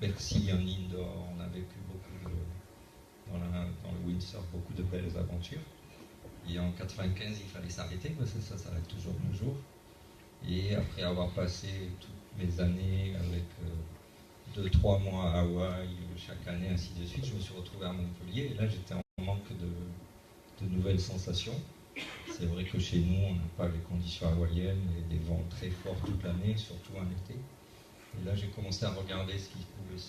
Bercy, en indoor, on a vécu beaucoup dans le windsurf, beaucoup de belles aventures. Et en 95, il fallait s'arrêter parce que ça s'arrête toujours un jour. Et après avoir passé toutes mes années avec 2-3 mois à Hawaï, chaque année, ainsi de suite, je me suis retrouvé à Montpellier. Et là, j'étais en manque de nouvelles sensations. C'est vrai que chez nous, on n'a pas les conditions hawaïennes et des vents très forts toute l'année, surtout en été. Et là, j'ai commencé à regarder ce qui pouvait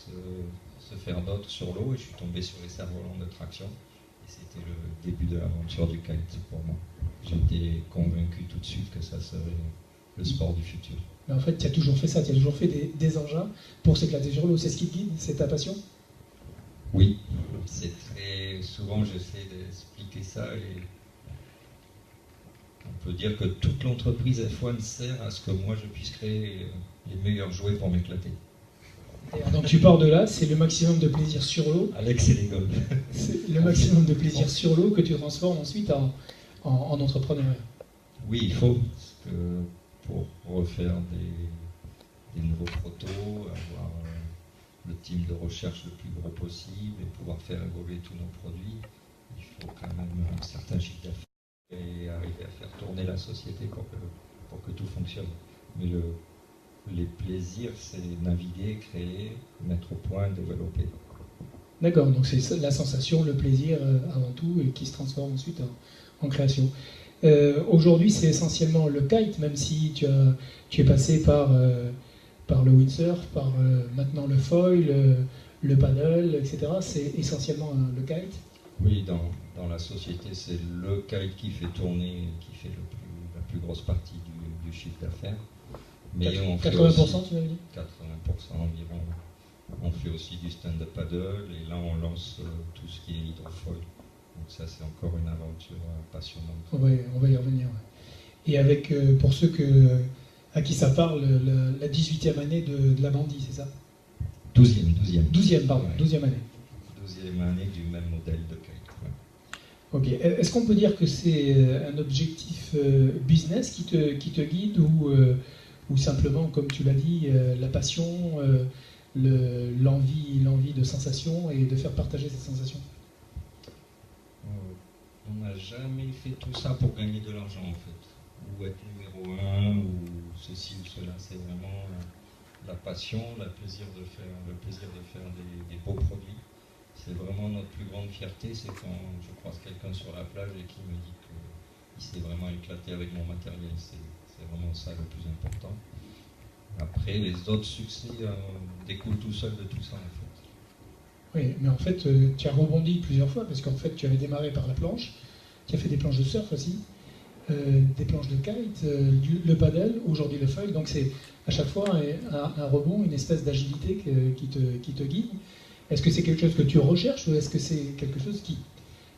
se faire d'autre sur l'eau et je suis tombé sur les cerfs-volants de traction. Et c'était le début de l'aventure du kite pour moi. J'étais convaincu tout de suite que ça serait le sport du futur. Mais en fait, tu as toujours fait ça, tu as toujours fait des engins pour s'éclater sur l'eau. C'est ce qui te guide, c'est ta passion? Oui, c'est très souvent j'essaie d'expliquer ça et on peut dire que toute l'entreprise F1 sert à ce que moi je puisse créer les meilleurs jouets pour m'éclater. Donc tu pars de là, c'est le maximum de plaisir sur l'eau. Alex et les golfs. C'est le maximum de plaisir sur l'eau que tu transformes ensuite en entrepreneuriat. Oui, il faut, parce que pour refaire des nouveaux protos, avoir le team de recherche le plus gros possible et pouvoir faire évoluer tous nos produits, il faut quand même un certain chiffre d'affaires et arriver à faire tourner la société pour que tout fonctionne. Mais les plaisirs, c'est naviguer, créer, mettre au point, développer. D'accord, donc c'est la sensation, le plaisir avant tout, et qui se transforme ensuite en création. Aujourd'hui, c'est essentiellement le kite, même si tu es passé par le windsurf, par maintenant le foil, le paddle, etc. C'est essentiellement le kite. Oui, dans la société, c'est le kite qui fait tourner, qui fait la plus grosse partie du chiffre d'affaires. Mais 80%, tu m'avais dit 80% environ. On fait aussi du stand-up paddle et là on lance tout ce qui est hydrofoil. Donc ça c'est encore une aventure passionnante. On va y revenir. Ouais. Et avec, pour ceux à qui ça parle, la 18e année de la Bandit, c'est ça? 12e, pardon, ouais. 12e année. 12e année du même modèle de kite. Ouais. Ok. Est-ce qu'on peut dire que c'est un objectif business qui te guide ou simplement, comme tu l'as dit, la passion, l'envie de sensation et de faire partager cette sensation? On n'a jamais fait tout ça pour gagner de l'argent en fait, ou être numéro 1 ou ceci ou cela. C'est vraiment la passion, le plaisir de faire des beaux produits. C'est vraiment notre plus grande fierté, c'est quand je croise quelqu'un sur la plage et qui me dit qu'il s'est vraiment éclaté avec mon matériel. C'est vraiment ça le plus important. Après, les autres succès découlent tout seuls de tout ça, en fait. Oui, mais en fait, tu as rebondi plusieurs fois, parce qu'en fait, tu avais démarré par la planche, tu as fait des planches de surf aussi, des planches de kite, le paddle, aujourd'hui le foil, donc c'est à chaque fois un rebond, une espèce d'agilité qui te guide. Est-ce que c'est quelque chose que tu recherches, ou est-ce que c'est quelque chose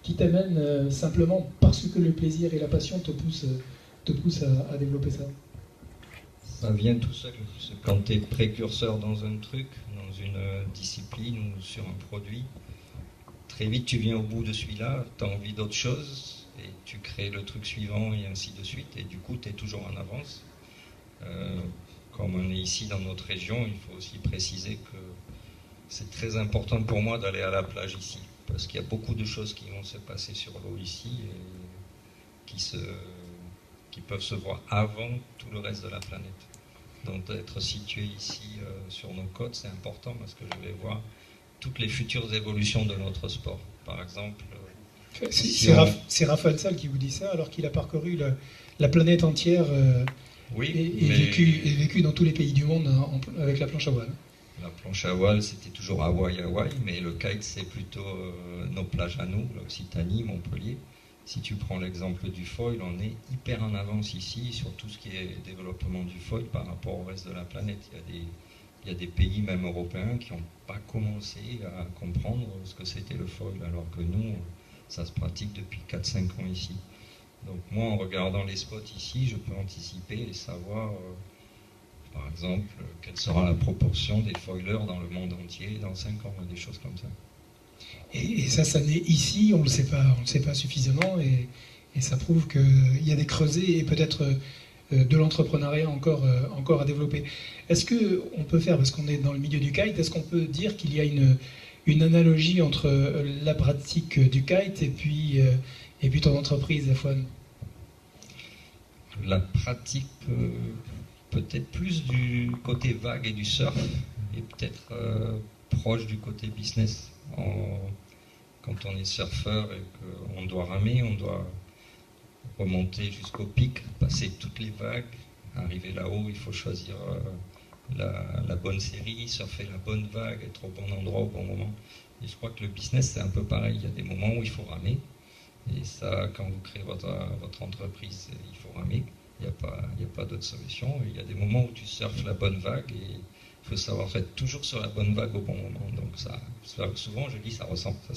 qui t'amène simplement parce que le plaisir et la passion te poussent à développer ça? Ça vient tout seul. Quand tu es précurseur dans un truc, dans une discipline ou sur un produit, très vite tu viens au bout de celui-là, tu as envie d'autre chose et tu crées le truc suivant et ainsi de suite. Et du coup, tu es toujours en avance. Comme on est ici dans notre région, il faut aussi préciser que c'est très important pour moi d'aller à la plage ici. Parce qu'il y a beaucoup de choses qui vont se passer sur l'eau ici et qui peuvent se voir avant tout le reste de la planète. Donc d'être situé ici sur nos côtes, c'est important parce que je vais voir toutes les futures évolutions de notre sport. Par exemple... c'est Raphaël Salle qui vous dit ça, alors qu'il a parcouru la planète entière et vécu dans tous les pays du monde avec la planche à voile. La planche à voile, c'était toujours Hawaï, mais le kite, c'est plutôt nos plages à nous, l'Occitanie, Montpellier. Si tu prends l'exemple du foil, on est hyper en avance ici sur tout ce qui est développement du foil par rapport au reste de la planète. Il y a des pays, même européens, qui n'ont pas commencé à comprendre ce que c'était le foil, alors que nous, ça se pratique depuis 4-5 ans ici. Donc moi, en regardant les spots ici, je peux anticiper et savoir, par exemple, quelle sera la proportion des foilers dans le monde entier dans 5 ans, des choses comme ça. Et ça naît ici, on ne le sait pas suffisamment, et ça prouve qu'il y a des creusets, et peut-être de l'entrepreneuriat encore à développer. Est-ce qu'on peut faire, parce qu'on est dans le milieu du kite, est-ce qu'on peut dire qu'il y a une analogie entre la pratique du kite et puis ton entreprise, F1? La pratique peut-être plus du côté vague et du surf, et peut-être proche du côté business. Quand on est surfeur et qu'on doit ramer, on doit remonter jusqu'au pic, passer toutes les vagues, arriver là-haut, il faut choisir la bonne série, surfer la bonne vague, être au bon endroit au bon moment. Et je crois que le business, c'est un peu pareil. Il y a des moments où il faut ramer. Et ça, quand vous créez votre entreprise, il faut ramer. Il n'y a pas d'autre solution. Il y a des moments où tu surfes la bonne vague et il faut savoir être toujours sur la bonne vague au bon moment. Donc ça souvent, je dis, ça se ressemble. Ça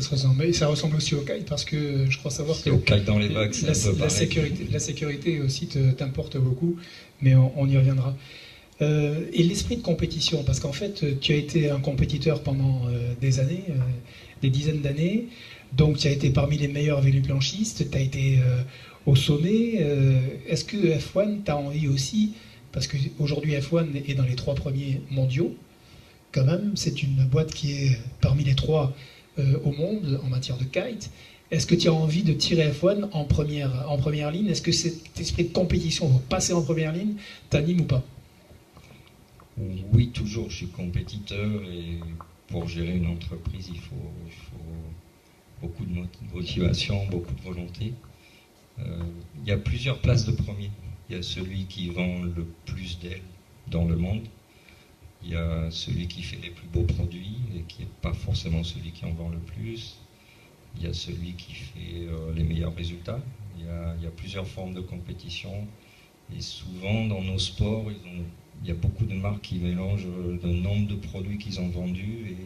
se ressemble. Mais ça ressemble aussi au kite parce que je crois savoir que au kite dans les vagues, c'est un peu pareil. La sécurité aussi t'importe beaucoup, mais on y reviendra. Et l'esprit de compétition, parce qu'en fait, tu as été un compétiteur pendant des années, des dizaines d'années, donc tu as été parmi les meilleurs véloplanchistes, tu as été au sommet. Est-ce que F1, tu as envie aussi, parce qu'aujourd'hui F1 est dans les 3 premiers mondiaux, quand même, c'est une boîte qui est parmi les 3 au monde en matière de kite. Est-ce que tu as envie de tirer F1 en première ligne? Est-ce que cet esprit de compétition, va passer en première ligne, t'anime ou pas? Oui, toujours, je suis compétiteur et pour gérer une entreprise, il faut beaucoup de motivation, beaucoup de volonté. Il y a plusieurs places de premier. Il y a celui qui vend le plus d'ailes dans le monde. Il y a celui qui fait les plus beaux produits et qui n'est pas forcément celui qui en vend le plus. Il y a celui qui fait les meilleurs résultats. Il y a plusieurs formes de compétition. Et souvent, dans nos sports, il y a beaucoup de marques qui mélangent le nombre de produits qu'ils ont vendus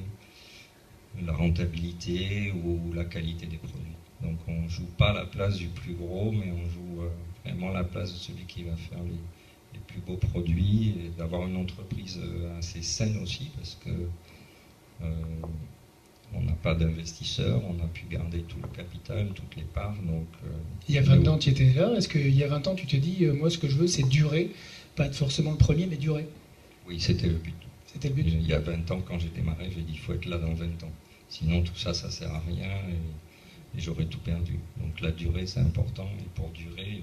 et la rentabilité ou la qualité des produits. Donc on ne joue pas la place du plus gros, mais on joue vraiment la place de celui qui va faire les plus beaux produits et d'avoir une entreprise assez saine aussi, parce que on n'a pas d'investisseurs, on a pu garder tout le capital, toutes les parts. Donc, il y a 20 ans, tu étais là. Est-ce qu'il y a 20 ans, tu te dis, moi, ce que je veux, c'est durer, pas être forcément le premier, mais durer? Oui, c'était le but. C'était le but. Il y a 20 ans, quand j'ai démarré, j'ai dit, il faut être là dans 20 ans. Sinon, tout ça, ça ne sert à rien et j'aurais tout perdu. Donc la durée, c'est important. Et pour durer,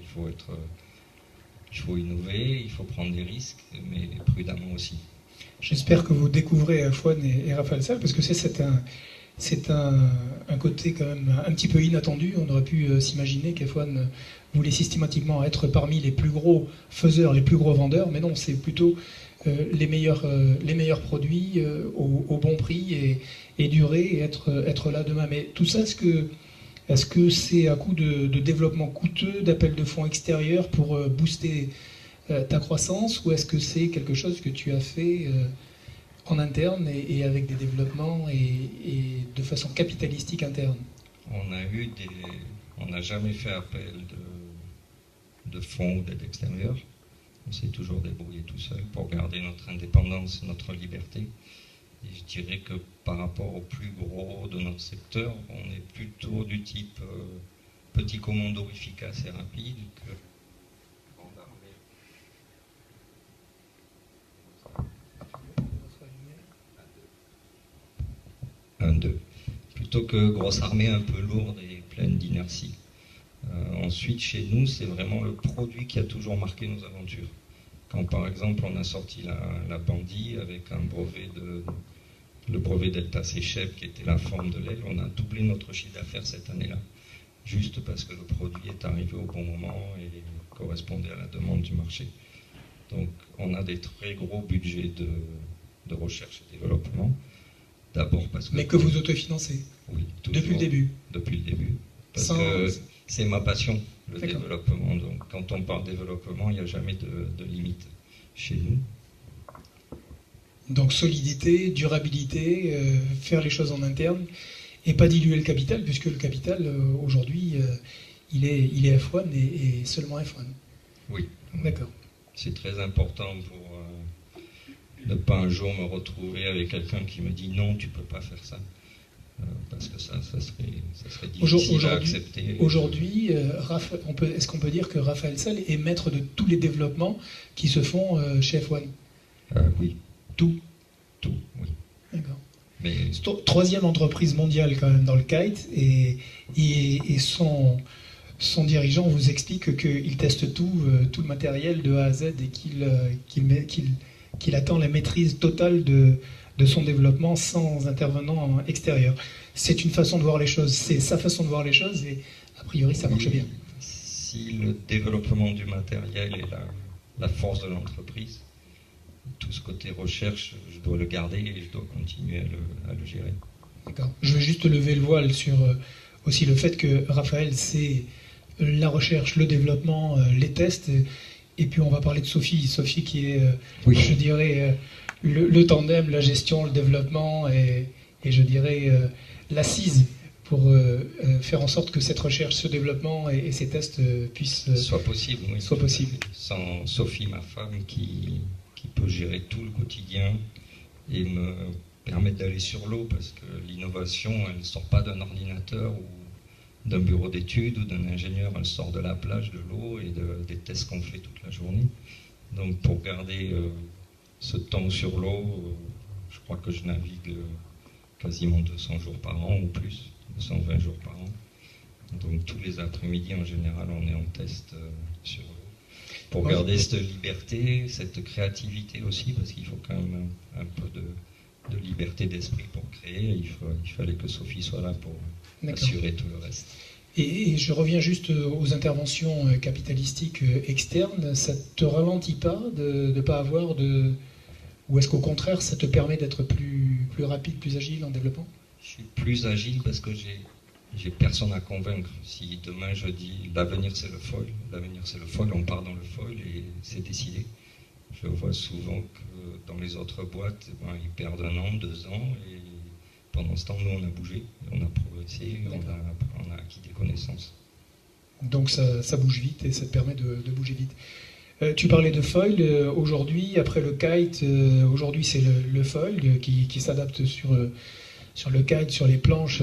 il faut innover, il faut prendre des risques, mais prudemment aussi. J'espère que vous découvrez F1 et Raphaël Salle, parce que c'est un côté quand même un petit peu inattendu. On aurait pu s'imaginer qu'F1 voulait systématiquement être parmi les plus gros faiseurs, les plus gros vendeurs, mais non, c'est plutôt les meilleurs produits au bon prix et durer et être là demain. Mais tout ça, est-ce que c'est à coup de développement coûteux, d'appel de fonds extérieurs pour booster ta croissance, ou est-ce que c'est quelque chose que tu as fait en interne et avec des développements et de façon capitalistique interne? On n'a jamais fait appel de fonds ou d'aide extérieure. On s'est toujours débrouillé tout seul pour garder notre indépendance, notre liberté. Et je dirais que par rapport aux plus gros de notre secteur, on est plutôt du type petit commando efficace et rapide que grande armée. 1, 2. Plutôt que grosse armée un peu lourde et pleine d'inertie. Ensuite, chez nous, c'est vraiment le produit qui a toujours marqué nos aventures. Quand par exemple on a sorti la Bandit avec le brevet Delta C-Chef qui était la forme de l'aile, on a doublé notre chiffre d'affaires cette année-là, juste parce que le produit est arrivé au bon moment et correspondait à la demande du marché. Donc on a des très gros budgets de recherche et développement. D'abord parce que... Mais que vous autofinancez? Oui, toujours, depuis le début? Depuis le début. Parce que c'est ma passion, le développement. Donc quand on parle développement, il n'y a jamais de limite chez nous. Donc solidité, durabilité, faire les choses en interne et pas diluer le capital, puisque le capital aujourd'hui il est F1 et seulement F1. Oui. D'accord. C'est très important pour ne pas un jour me retrouver avec quelqu'un qui me dit non, tu peux pas faire ça. parce que ça serait difficile à accepter. Aujourd'hui, est-ce qu'on peut dire que Raphaël Selle est maître de tous les développements qui se font chez F1 ? Oui. Tout, oui. D'accord. Mais... Troisième entreprise mondiale quand même dans le kite, et son dirigeant vous explique qu'il teste tout le matériel de A à Z et qu'il attend la maîtrise totale de son développement sans intervenant extérieur. C'est une façon de voir les choses, c'est sa façon de voir les choses, et a priori ça marche bien. Si le développement du matériel est la force de l'entreprise, tout ce côté recherche, je dois le garder et je dois continuer à le gérer. D'accord. Je vais juste lever le voile sur aussi le fait que Raphaël, c'est la recherche, le développement, les tests, et puis on va parler de Sophie qui est, je dirais, le tandem, la gestion, le développement, et je dirais l'assise pour faire en sorte que cette recherche, ce développement et ces tests puissent soit possible. Oui, soit possible. Sans Sophie, ma femme, qui peut gérer tout le quotidien et me permettre d'aller sur l'eau, parce que l'innovation, elle ne sort pas d'un ordinateur ou d'un bureau d'études ou d'un ingénieur, elle sort de la plage, de l'eau et des tests qu'on fait toute la journée. Donc pour garder ce temps sur l'eau, je crois que je navigue quasiment 200 jours par an ou plus, 220 jours par an. Donc tous les après-midi, en général, on est en test sur l'eau. Pour garder cette liberté, cette créativité aussi, parce qu'il faut quand même un peu de liberté d'esprit pour créer. Il fallait que Sophie soit là pour assurer tout le reste. Et je reviens juste aux interventions capitalistiques externes. Ça ne te ralentit pas de ne pas avoir de... Ou est-ce qu'au contraire, ça te permet d'être plus rapide, plus agile en développement ? Je suis plus agile parce que j'ai personne à convaincre. Si demain je dis l'avenir c'est le foil, on part dans le foil et c'est décidé. Je vois souvent que dans les autres boîtes, ils perdent 1 an, 2 ans, et pendant ce temps, nous on a bougé, on a progressé, on a acquis des connaissances. Donc ça bouge vite et ça te permet de bouger vite. Tu parlais de foil, aujourd'hui, après le kite, aujourd'hui c'est le foil qui s'adapte sur le kite, sur les planches,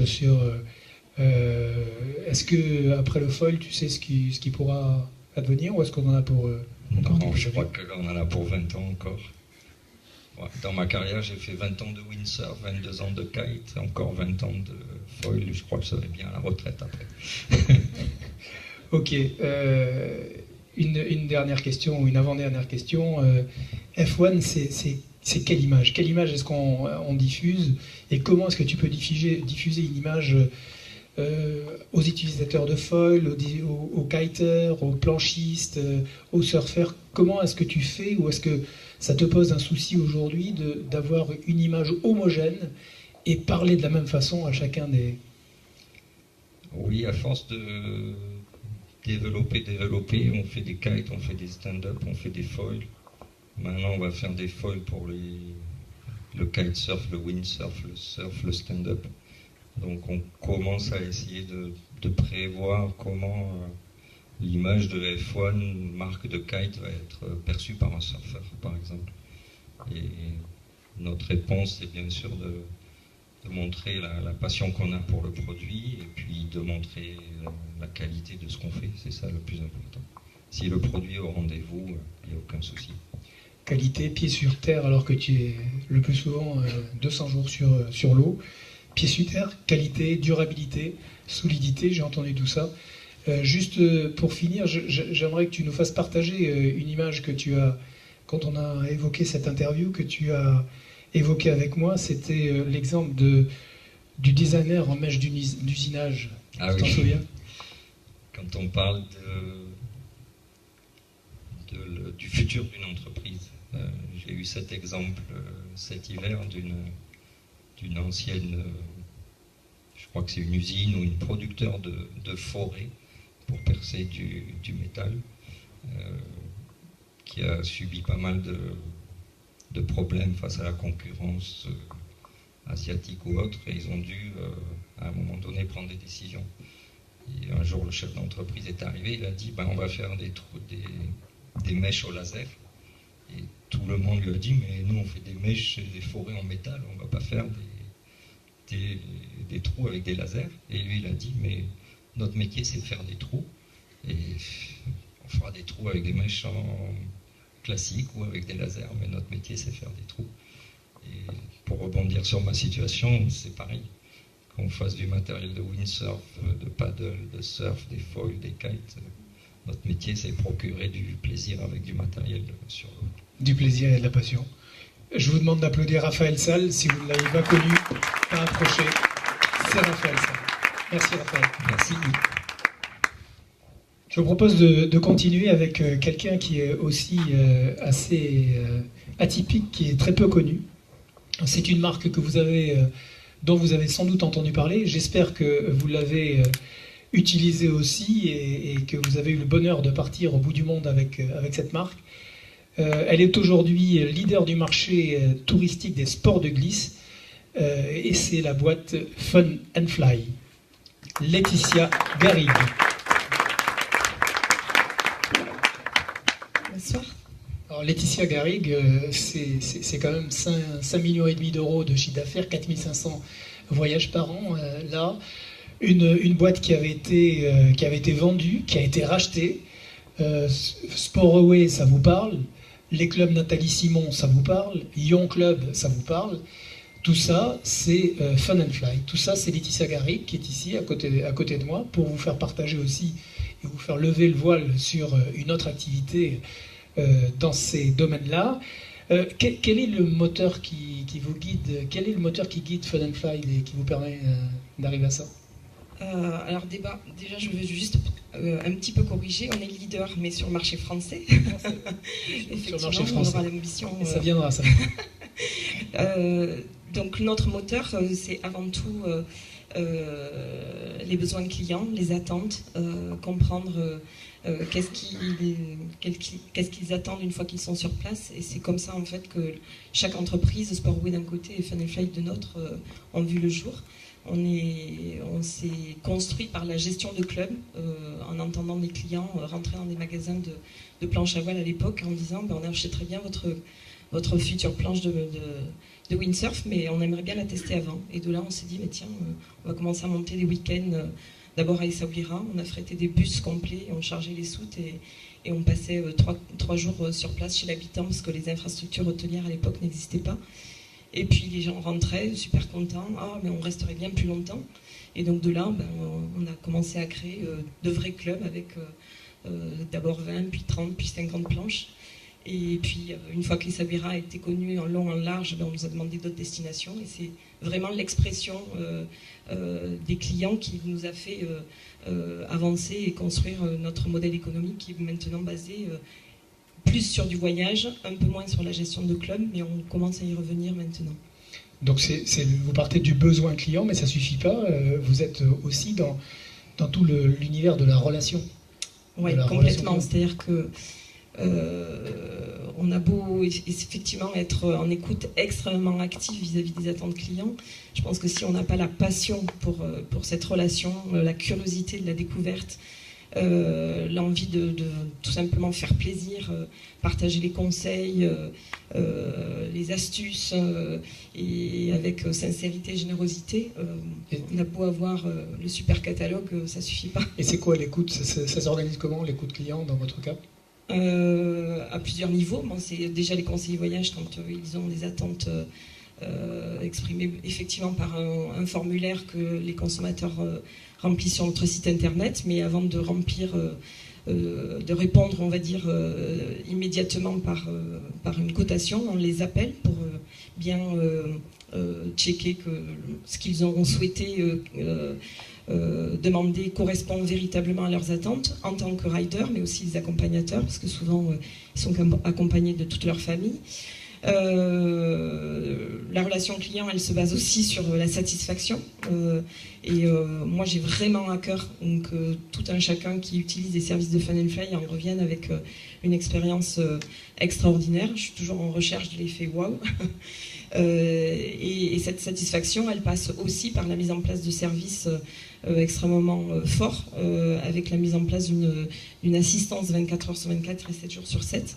est-ce que après le foil, tu sais ce qui pourra advenir, ou est-ce qu'on en a pour encore Non, je crois qu'on en a pour 20 ans encore. Ouais, dans ma carrière, j'ai fait 20 ans de windsurf, 22 ans de kite, encore 20 ans de foil. Je crois que je serai bien à la retraite après. Ok. Une dernière question, ou une avant-dernière question. F1, c'est quelle image ? Quelle image est-ce qu'on diffuse ? Et comment est-ce que tu peux diffuser une image aux utilisateurs de foil, aux kiters, aux planchistes, aux surfeurs? Comment est-ce que tu fais, ou est-ce que ça te pose un souci aujourd'hui d'avoir une image homogène et parler de la même façon à chacun des... Oui, à force de développer, on fait des kites, on fait des stand-up, on fait des foils. Maintenant, on va faire des foils pour le kitesurf, le windsurf, le surf, le stand-up. Donc on commence à essayer de prévoir comment l'image de F1, marque de kite, va être perçue par un surfeur, par exemple. Et notre réponse, c'est bien sûr de montrer la passion qu'on a pour le produit, et puis de montrer la qualité de ce qu'on fait. C'est ça le plus important. Si le produit est au rendez-vous, il n'y a aucun souci. Qualité, pied sur terre, alors que tu es le plus souvent 200 jours sur l'eau. Pied sur terre, qualité, durabilité, solidité, j'ai entendu tout ça. Juste pour finir, j'aimerais que tu nous fasses partager une image que tu as, quand on a évoqué cette interview, que tu as évoqué avec moi. C'était l'exemple du designer en mèche d'usinage. Ah, tu t'en souviens ? Quand on parle du futur d'une entreprise, j'ai eu cet exemple cet hiver d'une ancienne, je crois que c'est une usine ou une producteur de forêt pour percer du métal, qui a subi pas mal de problèmes face à la concurrence asiatique ou autre, et ils ont dû à un moment donné prendre des décisions. Et un jour, le chef d'entreprise est arrivé, il a dit on va faire des mèches au laser. Et tout le monde lui a dit mais nous on fait des mèches et des forêts en métal, on ne va pas faire des trous avec des lasers. Et lui, il a dit, mais notre métier, c'est de faire des trous. Et on fera des trous avec des mèches classiques ou avec des lasers, mais notre métier, c'est faire des trous. Et pour rebondir sur ma situation, c'est pareil. Qu'on fasse du matériel de windsurf, de paddle, de surf, des foils, des kites, notre métier, c'est procurer du plaisir avec du matériel sur l'eau. Du plaisir et de la passion. Je vous demande d'applaudir Raphaël Salle. Si vous ne l'avez pas connu, pas approché. C'est Raphaël Salle. Merci Raphaël. Merci. Je vous propose de continuer avec quelqu'un qui est aussi assez atypique, qui est très peu connu. C'est une marque que dont vous avez sans doute entendu parler. J'espère que vous l'avez utilisée aussi et que vous avez eu le bonheur de partir au bout du monde avec cette marque. Elle est aujourd'hui leader du marché touristique des sports de glisse et c'est la boîte Fun and Fly. Laetitia Garrigue. Bonsoir. Alors Laetitia Garrigue, c'est quand même 5,5 millions d'euros de chiffre d'affaires, 4500 voyages par an. Là, une boîte qui avait été vendue, qui a été rachetée. Sportaway, ça vous parle. Les clubs Nathalie Simon, ça vous parle. Ion Club, ça vous parle. Tout ça, c'est Fun and Fly. Tout ça, c'est Laetitia Garrigue qui est ici, à côté de moi, pour vous faire partager aussi et vous faire lever le voile sur une autre activité dans ces domaines-là. Quel est le moteur qui vous guide? Quel est le moteur qui guide Fun and Fly et qui vous permet d'arriver à ça? Alors déjà, je veux juste un petit peu corriger. On est leader, mais sur le marché français. Sur le marché français. On aura l'ambition. Et ça viendra, ça. Donc notre moteur, c'est avant tout les besoins clients, les attentes, comprendre qu'est-ce qu'ils attendent une fois qu'ils sont sur place. Et c'est comme ça en fait que chaque entreprise, Sportaway d'un côté et Fun and Fly de l'autre, ont vu le jour. On s'est construit par la gestion de clubs, en entendant des clients rentrer dans des magasins de planches à voile à l'époque en disant on achèterait bien votre future planche de windsurf, mais on aimerait bien la tester avant. Et de là, on s'est dit, mais tiens, on va commencer à monter des week-ends, d'abord à Essaouira. On a frété des bus complets, on chargeait les soutes et on passait 3 jours sur place chez l'habitant parce que les infrastructures hôtelières à l'époque n'existaient pas. Et puis les gens rentraient super contents, mais on resterait bien plus longtemps. Et donc de là, on a commencé à créer de vrais clubs avec d'abord 20, puis 30, puis 50 planches. Et puis, une fois qu'Essaouira a été connue en long, en large, on nous a demandé d'autres destinations. Et c'est vraiment l'expression des clients qui nous a fait avancer et construire notre modèle économique qui est maintenant basé plus sur du voyage, un peu moins sur la gestion de club, mais on commence à y revenir maintenant. Donc vous partez du besoin client, mais ça ne suffit pas. Vous êtes aussi dans tout l'univers de la relation. Oui, complètement. C'est-à-dire que on a beau effectivement être en écoute extrêmement active vis-à-vis des attentes clients. Je pense que si on n'a pas la passion pour cette relation, la curiosité de la découverte, l'envie de tout simplement faire plaisir, partager les conseils, les astuces, et avec sincérité et générosité, on a beau avoir le super catalogue, ça suffit pas. Et c'est quoi l'écoute? Ça s'organise comment, l'écoute client dans votre cas? À plusieurs niveaux. C'est déjà les conseillers voyage quand ils ont des attentes exprimées effectivement par un formulaire que les consommateurs remplissent sur notre site internet, mais avant de remplir, de répondre, on va dire, immédiatement par une cotation, on les appelle pour bien checker que ce qu'ils auront souhaité demander correspond véritablement à leurs attentes en tant que rider, mais aussi les accompagnateurs, parce que souvent ils sont accompagnés de toute leur famille. La relation client, elle se base aussi sur la satisfaction. Moi, j'ai vraiment à cœur que tout un chacun qui utilise des services de Fun and Fly en revienne avec une expérience extraordinaire. Je suis toujours en recherche de l'effet waouh. Et cette satisfaction, elle passe aussi par la mise en place de services extrêmement forts, avec la mise en place d'une assistance 24 heures sur 24 et 7 jours sur 7,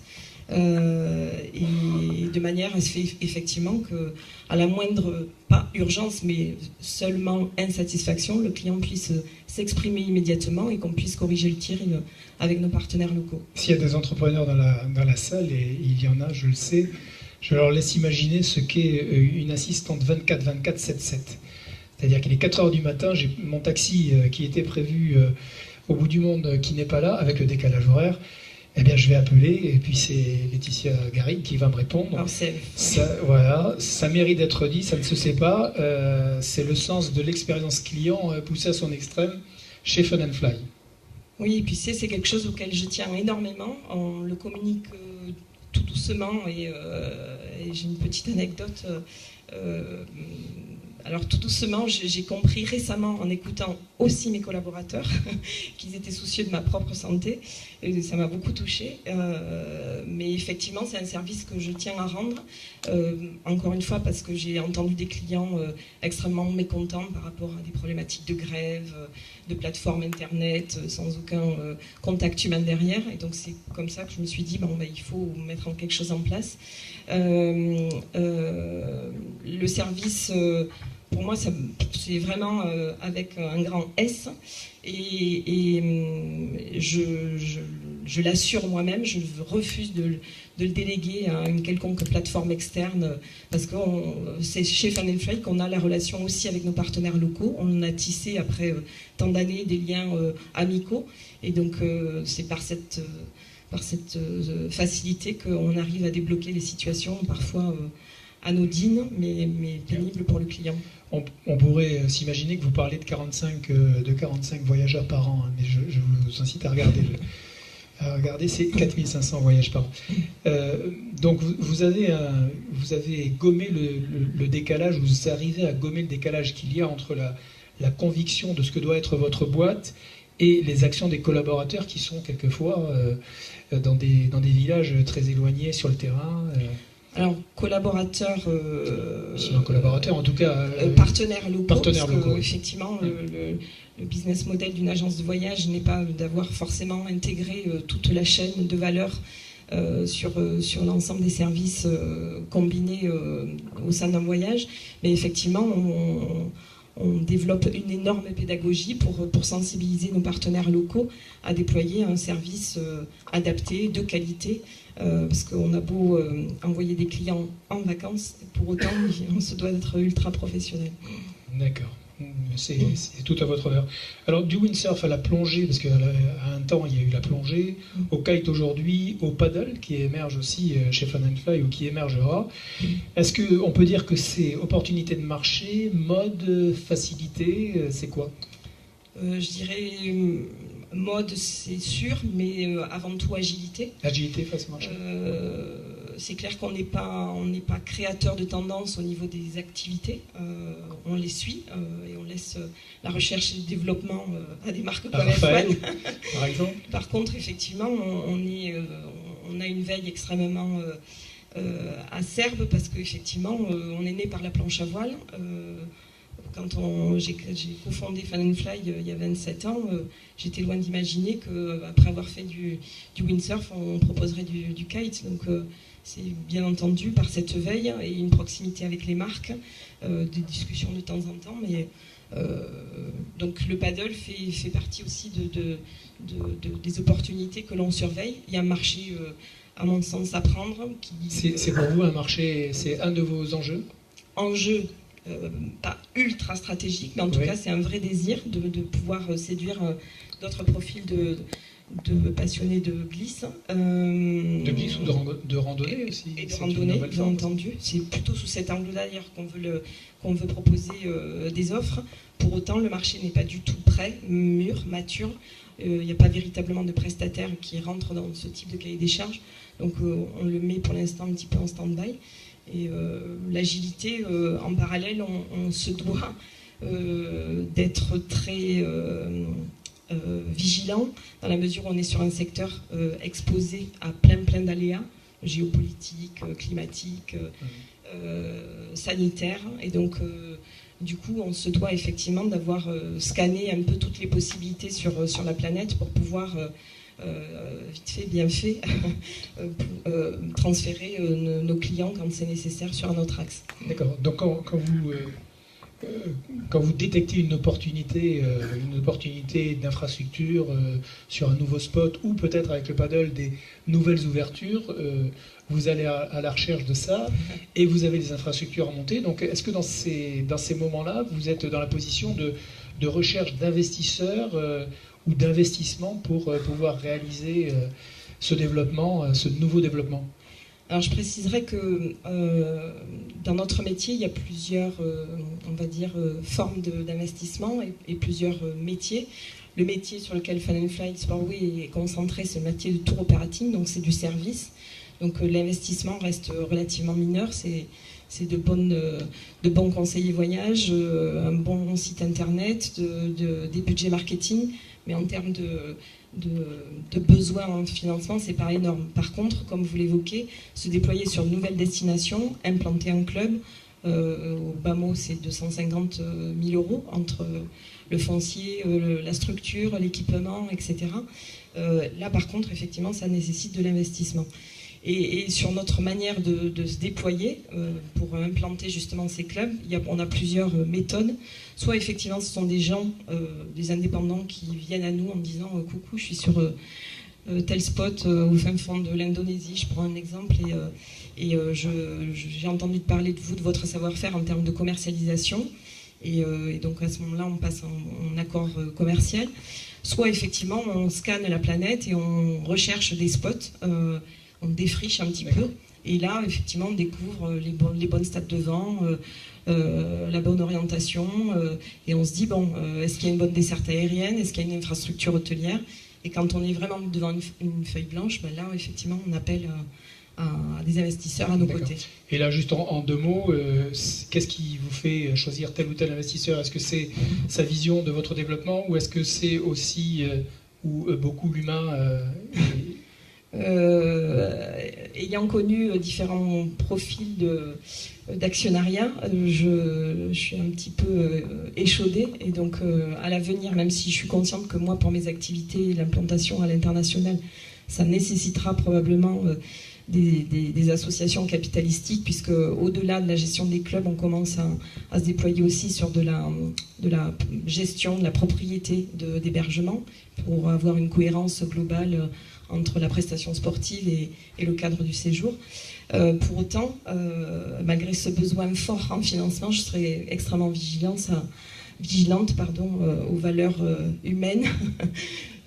Et de manière à ce fait effectivement qu'à la moindre, pas urgence, mais seulement insatisfaction, le client puisse s'exprimer immédiatement et qu'on puisse corriger le tir avec nos partenaires locaux. S'il y a des entrepreneurs dans la salle, et il y en a, je le sais, je leur laisse imaginer ce qu'est une assistante 24/24, 7/7. C'est-à-dire qu'il est 4 heures du matin, j'ai mon taxi qui était prévu au bout du monde qui n'est pas là, avec le décalage horaire. Eh bien, je vais appeler, et puis c'est Laetitia Garrigue qui va me répondre. Alors, voilà, ça mérite d'être dit, ça ne se sait pas. C'est le sens de l'expérience client poussé à son extrême chez Fun & Fly. Oui, et puis c'est quelque chose auquel je tiens énormément. On le communique tout doucement, et j'ai une petite anecdote. Alors tout doucement, j'ai compris récemment en écoutant aussi mes collaborateurs qu'ils étaient soucieux de ma propre santé, et ça m'a beaucoup touchée. Mais effectivement, c'est un service que je tiens à rendre, encore une fois parce que j'ai entendu des clients extrêmement mécontents par rapport à des problématiques de grève, de plateforme internet, sans aucun contact humain derrière. Et donc c'est comme ça que je me suis dit, il faut mettre quelque chose en place. Le service, pour moi, c'est vraiment avec un grand S, et je l'assure moi-même, je refuse de le déléguer à une quelconque plateforme externe, parce que c'est chez Fun & Fly qu'on a la relation aussi avec nos partenaires locaux. On a tissé après tant d'années des liens amicaux, et donc c'est par cette facilité qu'on arrive à débloquer les situations parfois anodines, mais pénibles pour le client. On pourrait s'imaginer que vous parlez de 45 voyageurs par an, mais je vous incite à regarder, c'est 4500 voyages par an. Donc vous avez gommé le décalage, vous arrivez à gommer le décalage qu'il y a entre la conviction de ce que doit être votre boîte et les actions des collaborateurs qui sont quelquefois dans des villages très éloignés sur le terrain. Alors, collaborateurs... sinon collaborateurs, en tout cas... partenaires locaux. Partenaires locaux. Effectivement, le business model d'une agence de voyage n'est pas d'avoir forcément intégré toute la chaîne de valeur sur l'ensemble des services combinés au sein d'un voyage. Mais effectivement, on développe une énorme pédagogie pour sensibiliser nos partenaires locaux à déployer un service adapté, de qualité, parce qu'on a beau envoyer des clients en vacances, pour autant on se doit d'être ultra professionnel. D'accord, c'est tout à votre honneur. Alors du windsurf à la plongée, parce qu'à un temps il y a eu la plongée, au kite aujourd'hui, au paddle qui émerge aussi chez Fun & Fly ou qui émergera. Est-ce qu'on peut dire que c'est opportunité de marché, mode, facilité, c'est quoi ? Je dirais mode, c'est sûr, mais avant tout agilité. Agilité face au marché. C'est clair qu'on n'est pas créateur de tendance au niveau des activités. On les suit et on laisse la recherche et le développement à des marques comme Raphaël, par exemple. Par contre, effectivement, on a une veille extrêmement acerbe, parce qu'effectivement, on est né par la planche à voile. Quand j'ai cofondé Fun & Fly il y a 27 ans, j'étais loin d'imaginer qu'après avoir fait du windsurf, on proposerait du kite. Donc c'est bien entendu par cette veille et une proximité avec les marques, des discussions de temps en temps. Mais donc le paddle fait partie aussi des opportunités que l'on surveille. Il y a un marché, à mon sens, à prendre. C'est pour vous un marché, c'est un de vos enjeux ? Enjeu. Pas ultra stratégique, mais en tout cas c'est un vrai désir de pouvoir séduire d'autres profils de passionnés de glisse. De glisse ou de randonnée aussi. Et de randonnée, bien entendu. C'est plutôt sous cet angle-là d'ailleurs qu'on veut proposer des offres. Pour autant, le marché n'est pas du tout prêt, mûr, mature. Il n'y a pas véritablement de prestataires qui rentrent dans ce type de cahier des charges. Donc on le met pour l'instant un petit peu en stand-by. Et l'agilité, en parallèle, on se doit d'être très vigilant, dans la mesure où on est sur un secteur exposé à plein d'aléas géopolitiques, climatiques, sanitaires. Et donc, du coup, on se doit effectivement d'avoir scanné un peu toutes les possibilités sur la planète pour pouvoir vite fait, bien fait, transférer nos clients quand c'est nécessaire sur un autre axe. D'accord. Donc quand vous détectez une opportunité d'infrastructure sur un nouveau spot ou peut-être avec le paddle des nouvelles ouvertures, vous allez à la recherche de ça et vous avez des infrastructures à monter. Donc est-ce que dans ces moments-là, vous êtes dans la position de recherche d'investisseurs ou d'investissement pour pouvoir réaliser ce développement, ce nouveau développement? Alors je préciserai que dans notre métier, il y a plusieurs, on va dire, formes d'investissement et plusieurs métiers. Le métier sur lequel Fun & Fly Sportway est concentré, c'est le métier de tour operating, donc c'est du service. Donc l'investissement reste relativement mineur, c'est de bons conseillers voyage, un bon site internet, des budgets marketing, mais en termes de besoins en financement, c'est pas énorme. Par contre, comme vous l'évoquez, se déployer sur de nouvelles destinations, implanter un club, au bas mot, c'est 250 000 € entre le foncier, la structure, l'équipement, etc. Là, par contre, effectivement, ça nécessite de l'investissement. Et sur notre manière de se déployer pour implanter justement ces clubs, on a plusieurs méthodes. Soit effectivement ce sont des gens, des indépendants qui viennent à nous en disant coucou, je suis sur tel spot au fin fond de l'Indonésie, je prends un exemple, et j'ai entendu parler de vous, de votre savoir-faire en termes de commercialisation. Et donc à ce moment-là, on passe en accord commercial. Soit effectivement, on scanne la planète et on recherche des spots. On défriche un petit peu, et là, effectivement, on découvre les bonnes stades de vent, la bonne orientation, et on se dit, bon, est-ce qu'il y a une bonne desserte aérienne, est-ce qu'il y a une infrastructure hôtelière? Et quand on est vraiment devant une feuille blanche, ben là, effectivement, on appelle à des investisseurs à nos côtés. Et là, juste en deux mots, qu'est-ce qui vous fait choisir tel ou tel investisseur? Est-ce que c'est sa vision de votre développement, ou est-ce que c'est aussi beaucoup l'humain ayant connu différents profils d'actionnariat, je suis un petit peu échaudée, et donc à l'avenir, même si je suis consciente que moi, pour mes activités, l'implantation à l'international, ça nécessitera probablement des associations capitalistiques, puisque au-delà de la gestion des clubs, on commence à se déployer aussi sur de la gestion, de la propriété d'hébergement, pour avoir une cohérence globale entre la prestation sportive et le cadre du séjour. Pour autant, malgré ce besoin fort en financement, je serai extrêmement vigilante aux valeurs humaines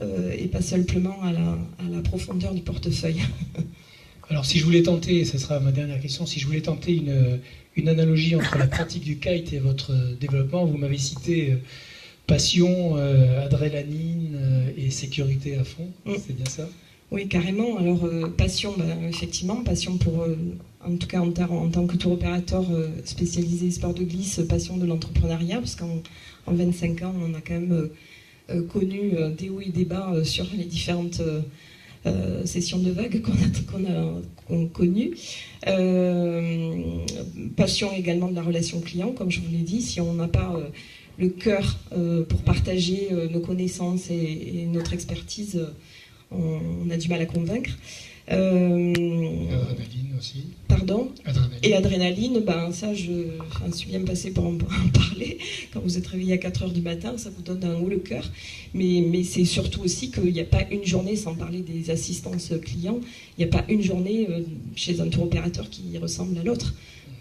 et pas simplement à la profondeur du portefeuille. Alors si je voulais tenter, et ce sera ma dernière question, si je voulais tenter une analogie entre la pratique du kite et votre développement, vous m'avez cité passion, adrénaline et sécurité à fond, c'est bien ça? Oui, carrément. Alors, passion, effectivement, passion pour, en tout cas en tant que tour opérateur spécialisé sport de glisse, passion de l'entrepreneuriat, parce qu'en 25 ans, on a quand même connu des hauts et des bas sur les différentes sessions de vagues qu'on a connues. Passion également de la relation client, comme je vous l'ai dit. Si on n'a pas le cœur pour partager nos connaissances et notre expertise, on a du mal à convaincre. Adrénaline aussi. Pardon. Adrénaline. Et adrénaline, ça, je suis bien passée pour en parler. Quand vous êtes réveillé à 4h du matin, ça vous donne un haut le cœur. Mais c'est surtout aussi qu'il n'y a pas une journée, sans parler des assistances clients, il n'y a pas une journée chez un tour opérateur qui ressemble à l'autre.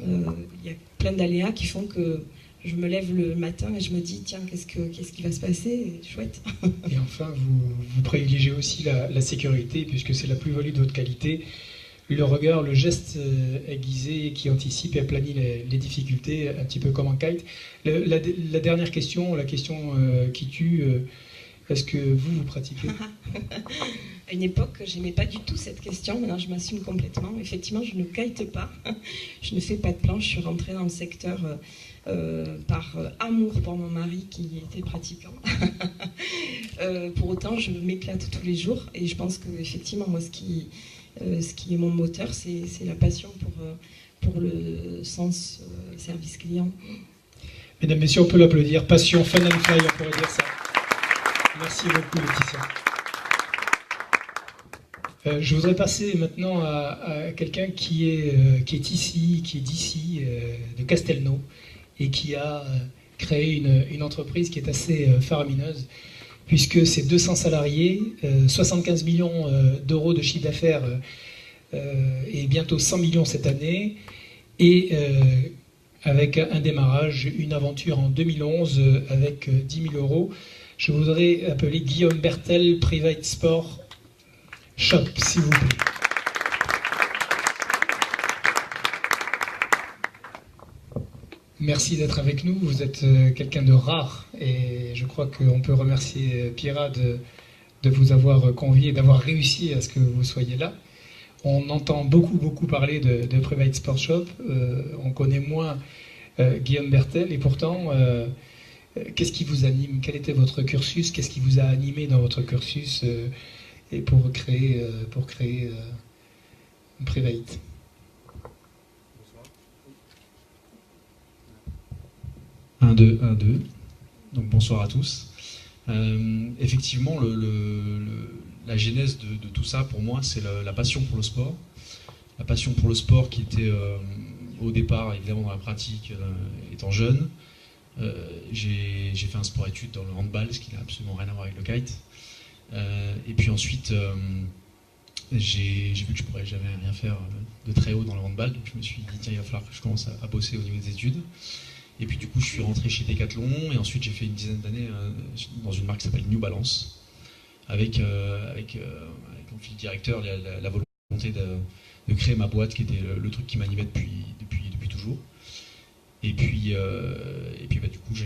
Il y a plein d'aléas qui font que je me lève le matin et je me dis, tiens, qu'est-ce qui va se passer? Chouette. Et enfin, vous privilégiez aussi la sécurité, puisque c'est la plus-value de votre qualité. Le regard, le geste aiguisé qui anticipe et aplanit les difficultés, un petit peu comme en kite. La dernière question, la question qui tue, est-ce que vous pratiquez? À une époque, je n'aimais pas du tout cette question. Maintenant, je m'assume complètement. Effectivement, je ne kite pas. Je ne fais pas de planche. Je suis rentrée dans le secteur par amour pour mon mari qui était pratiquant. Pour autant, je m'éclate tous les jours. Et je pense qu'effectivement, moi, ce qui est mon moteur, c'est la passion pour le sens service client. Mesdames, Messieurs, on peut l'applaudir. Passion, Fun & Fly, on pourrait dire ça. Merci beaucoup, Laetitia. Je voudrais passer maintenant à quelqu'un qui est d'ici, de Castelnau, et qui a créé une entreprise qui est assez faramineuse, puisque c'est 200 salariés, 75 millions d'euros de chiffre d'affaires et bientôt 100 millions cette année, et avec un démarrage, une aventure en 2011 avec 10 000 euros. Je voudrais appeler Guillaume Bertel, Private Sport Shop, s'il vous plaît. Merci d'être avec nous. Vous êtes quelqu'un de rare et je crois qu'on peut remercier Pierra de vous avoir convié, d'avoir réussi à ce que vous soyez là. On entend beaucoup parler de Private Sport Shop. On connaît moins Guillaume Bertel et pourtant, qu'est-ce qui vous anime? Quel était votre cursus? Qu'est-ce qui vous a animé dans votre cursus et pour créer Private? Un, deux. Donc bonsoir à tous. Effectivement, la genèse de tout ça, pour moi, c'est la passion pour le sport. La passion pour le sport qui était au départ, évidemment, dans la pratique, étant jeune. J'ai fait un sport-études dans le handball, ce qui n'a absolument rien à voir avec le kite. Et puis ensuite, j'ai vu que je ne pourrais jamais rien faire de très haut dans le handball, donc je me suis dit, tiens, il va falloir que je commence à bosser au niveau des études. Et puis du coup, je suis rentré chez Decathlon et ensuite j'ai fait une dizaine d'années dans une marque qui s'appelle New Balance, avec mon fil directeur la volonté de créer ma boîte, qui était le truc qui m'animait depuis toujours. Et puis du coup, je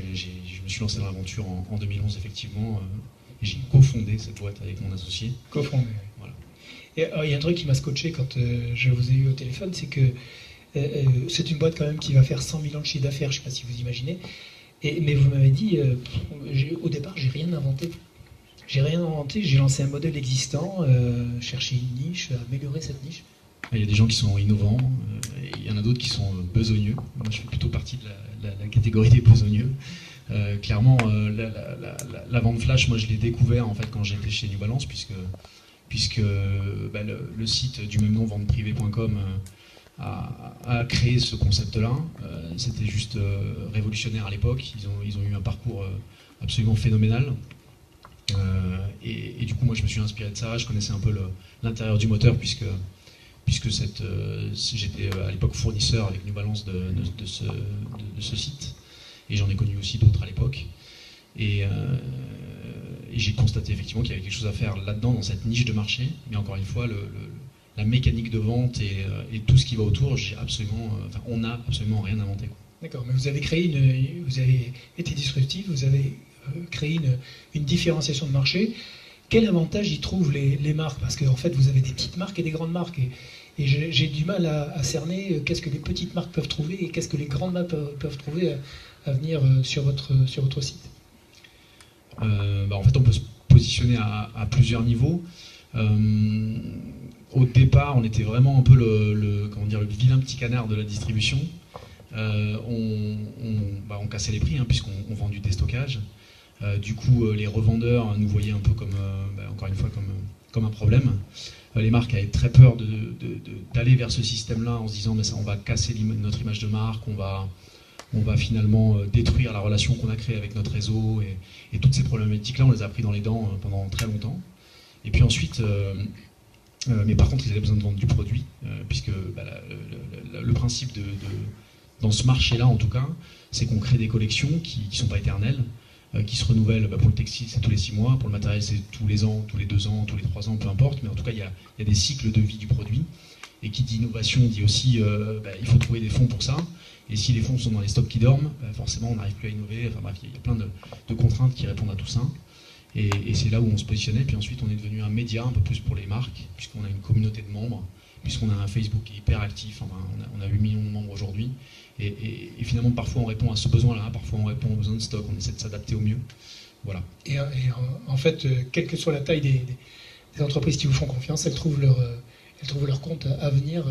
me suis lancé dans l'aventure en 2011 effectivement, et j'ai cofondé cette boîte avec mon associé. Cofondé. Voilà. Et il y a un truc qui m'a scotché quand je vous ai eu au téléphone, c'est que c'est une boîte quand même qui va faire 100 millions de chiffre d'affaires, je ne sais pas si vous imaginez. Mais vous m'avez dit, au départ, j'ai rien inventé. J'ai lancé un modèle existant, cherché une niche, améliorer cette niche. Il y a des gens qui sont innovants, et il y en a d'autres qui sont besogneux. Moi, je fais plutôt partie de la catégorie des besogneux. Clairement, la vente flash, moi, je l'ai découvert en fait quand j'étais chez New Balance, puisque le site du même nom, venteprivée.com, a créé ce concept-là. C'était juste révolutionnaire à l'époque. Ils ont eu un parcours absolument phénoménal. Et du coup, moi, je me suis inspiré de ça. Je connaissais un peu l'intérieur du moteur, puisque j'étais à l'époque fournisseur avec New Balance de ce site. Et j'en ai connu aussi d'autres à l'époque. Et j'ai constaté effectivement qu'il y avait quelque chose à faire là-dedans, dans cette niche de marché. Mais encore une fois, la mécanique de vente et tout ce qui va autour, on n'a absolument rien inventé. D'accord, mais vous avez été disruptif, vous avez créé une différenciation de marché. Quel avantage y trouvent les marques? Parce qu'en fait, vous avez des petites marques et des grandes marques. Et j'ai du mal à cerner qu'est-ce que les petites marques peuvent trouver et qu'est-ce que les grandes marques peuvent trouver à venir sur votre site. En fait, on peut se positionner à plusieurs niveaux. Au départ, on était vraiment un peu le vilain petit canard de la distribution. On cassait les prix, puisqu'on vend du déstockage. Du coup, les revendeurs nous voyaient un peu encore une fois, comme un problème. Les marques avaient très peur d'aller vers ce système-là en se disant, mais ça, on va casser notre image de marque, on va finalement détruire la relation qu'on a créée avec notre réseau. Et toutes ces problématiques-là, on les a pris dans les dents pendant très longtemps. Et puis ensuite, mais par contre, ils avaient besoin de vendre du produit, puisque le principe dans ce marché-là, en tout cas, c'est qu'on crée des collections qui ne sont pas éternelles, qui se renouvellent. Pour le textile, c'est tous les 6 mois, pour le matériel, c'est tous les ans, tous les 2 ans, tous les 3 ans, peu importe, mais en tout cas, il y a des cycles de vie du produit. Et qui dit innovation dit aussi il faut trouver des fonds pour ça. Et si les fonds sont dans les stocks qui dorment, forcément, on n'arrive plus à innover. Enfin bref, il y a plein de contraintes qui répondent à tout ça. Et c'est là où on se positionnait. Puis ensuite, on est devenu un média un peu plus pour les marques, puisqu'on a une communauté de membres, puisqu'on a un Facebook qui est hyper actif. Enfin, on a 8 millions de membres aujourd'hui. Et finalement, parfois, on répond à ce besoin-là. Parfois, on répond aux besoins de stock. On essaie de s'adapter au mieux. Voilà. Et en fait, quelle que soit la taille des entreprises qui vous font confiance, elles trouvent leur compte à venir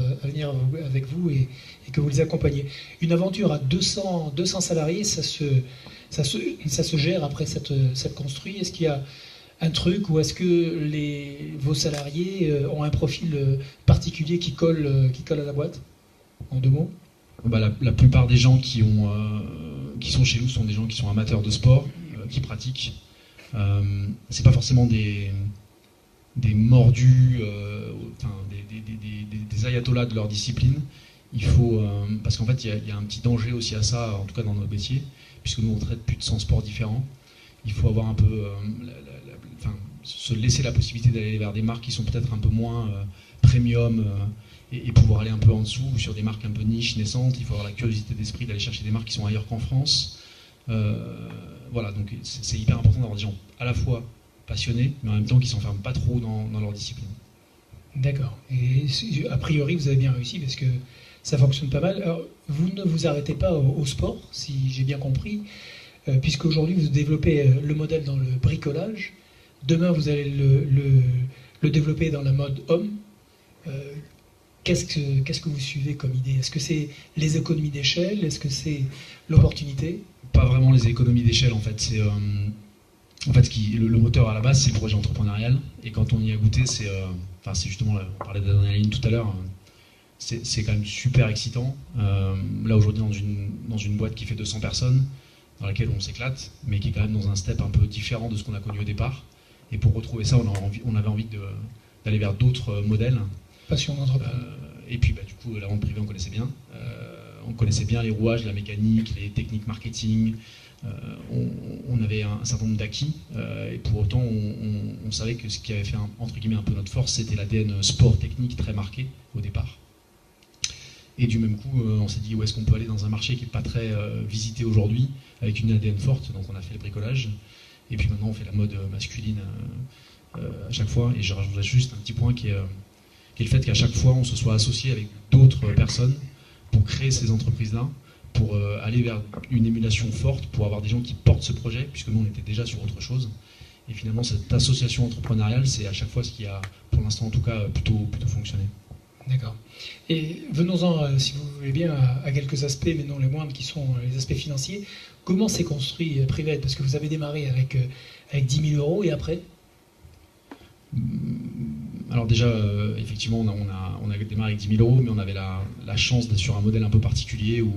avec vous et que vous les accompagnez. Une aventure à 200 salariés, ça se gère après s'être construit. Est-ce qu'il y a un truc, ou est-ce que vos salariés ont un profil particulier qui colle à la boîte? En 2 mots. La plupart des gens qui sont chez nous sont des gens qui sont amateurs de sport, qui pratiquent. C'est pas forcément des mordus, des ayatollahs de leur discipline. Il faut, parce qu'en fait, il y a un petit danger aussi à ça, en tout cas dans notre métier, puisque nous on traite plus de 100 sports différents. Il faut avoir un peu, se laisser la possibilité d'aller vers des marques qui sont peut-être un peu moins premium et pouvoir aller un peu en dessous sur des marques un peu niches, naissantes. Il faut avoir la curiosité d'esprit d'aller chercher des marques qui sont ailleurs qu'en France. Voilà, donc c'est hyper important d'avoir des gens à la fois passionnés, mais en même temps qui ne s'enferment pas trop dans leur discipline. D'accord. Et a priori, vous avez bien réussi parce que ça fonctionne pas mal. Alors, vous ne vous arrêtez pas au sport, si j'ai bien compris, puisqu'aujourd'hui, vous développez le modèle dans le bricolage. Demain, vous allez le développer dans la mode homme. Qu'est-ce que vous suivez comme idée? Est-ce que c'est les économies d'échelle? Est-ce que c'est l'opportunité? Pas vraiment les économies d'échelle, en fait. C'est, le moteur à la base, c'est le projet entrepreneurial. Et quand on y a goûté, c'est justement, on parlait d'adrénaline tout à l'heure, c'est quand même super excitant. Là, aujourd'hui, dans une boîte qui fait 200 personnes, dans laquelle on s'éclate, mais qui est quand même dans un step un peu différent de ce qu'on a connu au départ. Et pour retrouver ça, on avait envie d'aller vers d'autres modèles. Passion d'entreprise. Et puis, du coup, la vente privée, on connaissait bien. On connaissait bien les rouages, la mécanique, les techniques marketing. On avait un certain nombre d'acquis. Et pour autant, on savait que ce qui avait fait, entre guillemets, un peu notre force, c'était l'ADN sport technique très marqué au départ. Et du même coup, on s'est dit où est-ce qu'on peut aller dans un marché qui n'est pas très visité aujourd'hui, avec une ADN forte. Donc on a fait le bricolage. Et puis maintenant, on fait la mode masculine à chaque fois. Et je rajouterais juste un petit point qui est le fait qu'à chaque fois, on se soit associé avec d'autres personnes pour créer ces entreprises-là, pour aller vers une émulation forte, pour avoir des gens qui portent ce projet, puisque nous, on était déjà sur autre chose. Et finalement, cette association entrepreneuriale, c'est à chaque fois ce qui a, pour l'instant en tout cas, plutôt fonctionné. D'accord. Et venons-en, si vous voulez bien, à quelques aspects, mais non les moindres, qui sont les aspects financiers. Comment s'est construit Private? Parce que vous avez démarré avec 10 000 euros, et après? Alors déjà, effectivement, on a démarré avec 10 000 euros, mais on avait la chance d'être sur un modèle un peu particulier où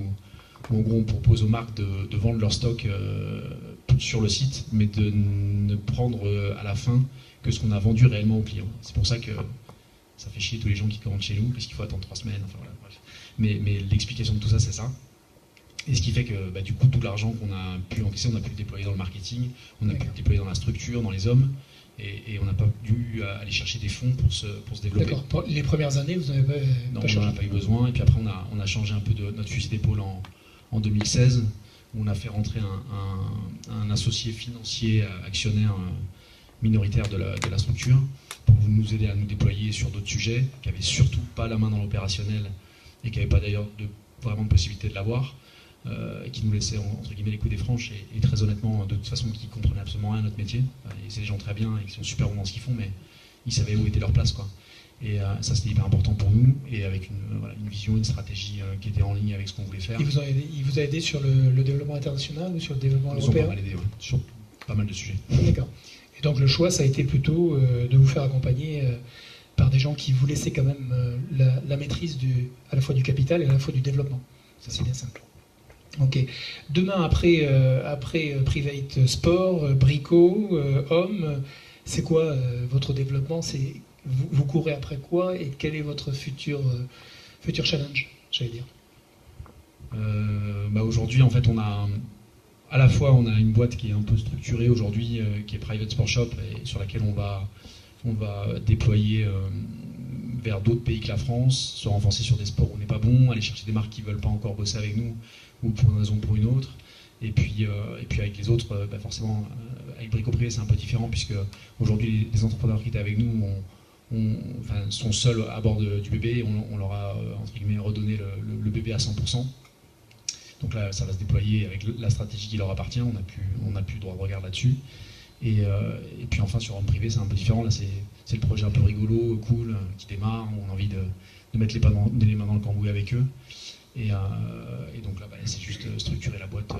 en gros, on propose aux marques de vendre leur stock sur le site, mais de ne prendre à la fin que ce qu'on a vendu réellement aux clients. C'est pour ça que ça fait chier tous les gens qui commandent chez nous, parce qu'il faut attendre 3 semaines, enfin voilà, bref. Mais l'explication de tout ça, c'est ça. Et ce qui fait que du coup, tout l'argent qu'on a pu encaisser, on a pu le déployer dans le marketing, on a pu le déployer dans la structure, dans les hommes, et on n'a pas dû aller chercher des fonds pour se développer. D'accord. Pour les premières années, vous n'avez pas changé. On n'en a pas eu besoin, et puis après, on a changé un peu de notre fusil d'épaule en 2016, où on a fait rentrer un associé financier actionnaire minoritaire de la structure, pour nous aider à nous déployer sur d'autres sujets, qui n'avaient surtout pas la main dans l'opérationnel, et qui n'avaient pas d'ailleurs vraiment de possibilité de l'avoir, qui nous laissaient entre guillemets les coups des franches, et très honnêtement, de toute façon, qui ne comprenaient absolument rien à notre métier. Et c'est des gens très bien, et qui sont super bons dans ce qu'ils font, mais ils savaient où était leur place, quoi. Et ça, c'était hyper important pour nous, et avec une vision, une stratégie qui était en ligne avec ce qu'on voulait faire. Il vous a aidé sur le développement international ou sur le développement européen? Ils ont pas mal aidé, sur pas mal de sujets. D'accord. Et donc le choix, ça a été plutôt de vous faire accompagner par des gens qui vous laissaient quand même la maîtrise à la fois du capital et à la fois du développement. Ça, c'est bien simple. Ok. Demain, après Private Sport, Brico, Homme, c'est quoi votre développement? Vous courez après quoi, et quel est votre futur challenge, j'allais dire? Aujourd'hui, en fait, à la fois, on a une boîte qui est un peu structurée aujourd'hui, qui est Private Sport Shop, et sur laquelle on va déployer vers d'autres pays que la France, se renforcer sur des sports où on n'est pas bon, aller chercher des marques qui ne veulent pas encore bosser avec nous, ou pour une raison ou pour une autre. Et puis avec les autres, forcément, avec Brico Privé, c'est un peu différent, puisque aujourd'hui, les entrepreneurs qui étaient avec nous sont seuls à bord du bébé, et on leur a, entre guillemets, redonné le bébé à 100%. Donc là, ça va se déployer avec la stratégie qui leur appartient, on n'a plus droit de regard là-dessus. Et puis enfin, sur Homme Privé, c'est un peu différent. Là, c'est le projet un peu rigolo, cool, qui démarre, on a envie de mettre les mains dans le cambouis avec eux. Et donc là, c'est juste structurer la boîte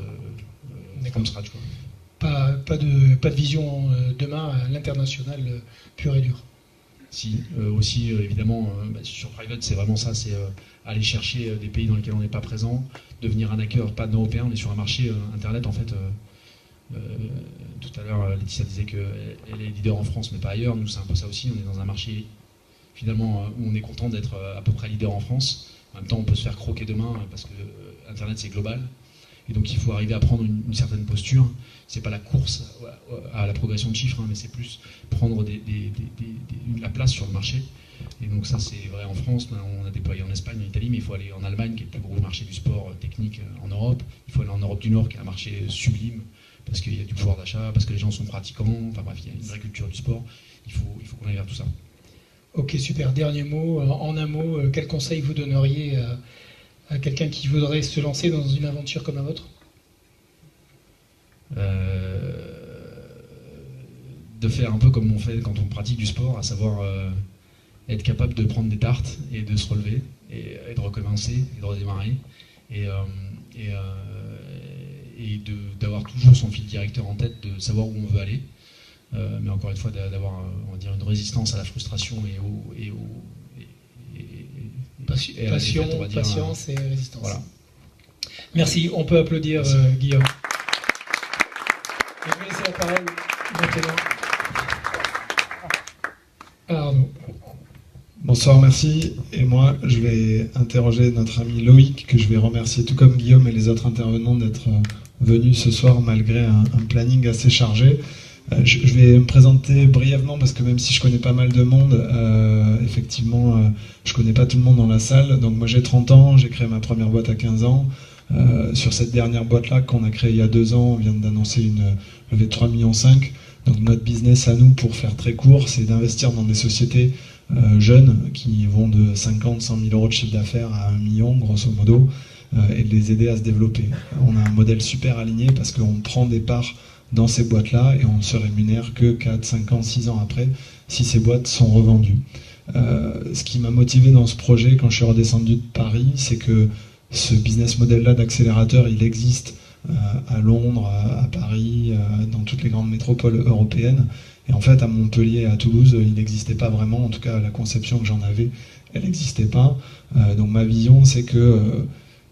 from scratch, quoi. Pas pas de vision demain à l'international pur et dur. Si, aussi évidemment, sur Private, c'est vraiment ça, c'est aller chercher des pays dans lesquels on n'est pas présent, devenir un acteur pas européen, mais sur un marché internet en fait. Tout à l'heure, Laetitia disait qu'elle est leader en France, mais pas ailleurs. Nous, c'est un peu ça aussi. On est dans un marché finalement où on est content d'être à peu près leader en France. En même temps, on peut se faire croquer demain parce que Internet c'est global. Et donc, il faut arriver à prendre une certaine posture. C'est pas la course à la progression de chiffres, mais c'est plus prendre la place sur le marché. Et donc ça, c'est vrai en France. On a déployé en Espagne, en Italie, mais il faut aller en Allemagne, qui est le plus gros marché du sport technique en Europe. Il faut aller en Europe du Nord, qui est un marché sublime, parce qu'il y a du pouvoir d'achat, parce que les gens sont pratiquants. Enfin bref, il y a une vraie culture du sport. Il faut qu'on aille vers tout ça. Ok, super. Dernier mot. En un mot, quel conseil vous donneriez à quelqu'un qui voudrait se lancer dans une aventure comme la vôtre ? De faire un peu comme on fait quand on pratique du sport, à savoir être capable de prendre des tartes et de se relever et de recommencer et de redémarrer et d'avoir toujours son fil directeur en tête, de savoir où on veut aller, mais encore une fois d'avoir, on va dire, une résistance à la frustration patience et résistance. Voilà. Merci, on peut applaudir Guillaume. Je vais laisser la parole maintenant à Arnaud. Bonsoir, merci. Et moi, je vais interroger notre ami Loïc, que je vais remercier tout comme Guillaume et les autres intervenants d'être venus ce soir malgré un planning assez chargé. Je vais me présenter brièvement parce que même si je connais pas mal de monde, effectivement, je connais pas tout le monde dans la salle. Donc moi j'ai 30 ans, j'ai créé ma première boîte à 15 ans. Sur cette dernière boîte-là qu'on a créée il y a 2 ans, on vient d'annoncer une levée de 3,5 millions. Donc notre business à nous, pour faire très court, c'est d'investir dans des sociétés jeunes qui vont de 50, 100 000 euros de chiffre d'affaires à 1 million, grosso modo, et de les aider à se développer. On a un modèle super aligné parce qu'on prend des parts dans ces boîtes-là et on ne se rémunère que 4, 5 ans, 6 ans après si ces boîtes sont revendues. Ce qui m'a motivé dans ce projet quand je suis redescendu de Paris, c'est que ce business model-là d'accélérateur, il existe à Londres, à Paris, dans toutes les grandes métropoles européennes. Et en fait, à Montpellier et à Toulouse, il n'existait pas vraiment. En tout cas, la conception que j'en avais, elle n'existait pas. Donc ma vision, c'est que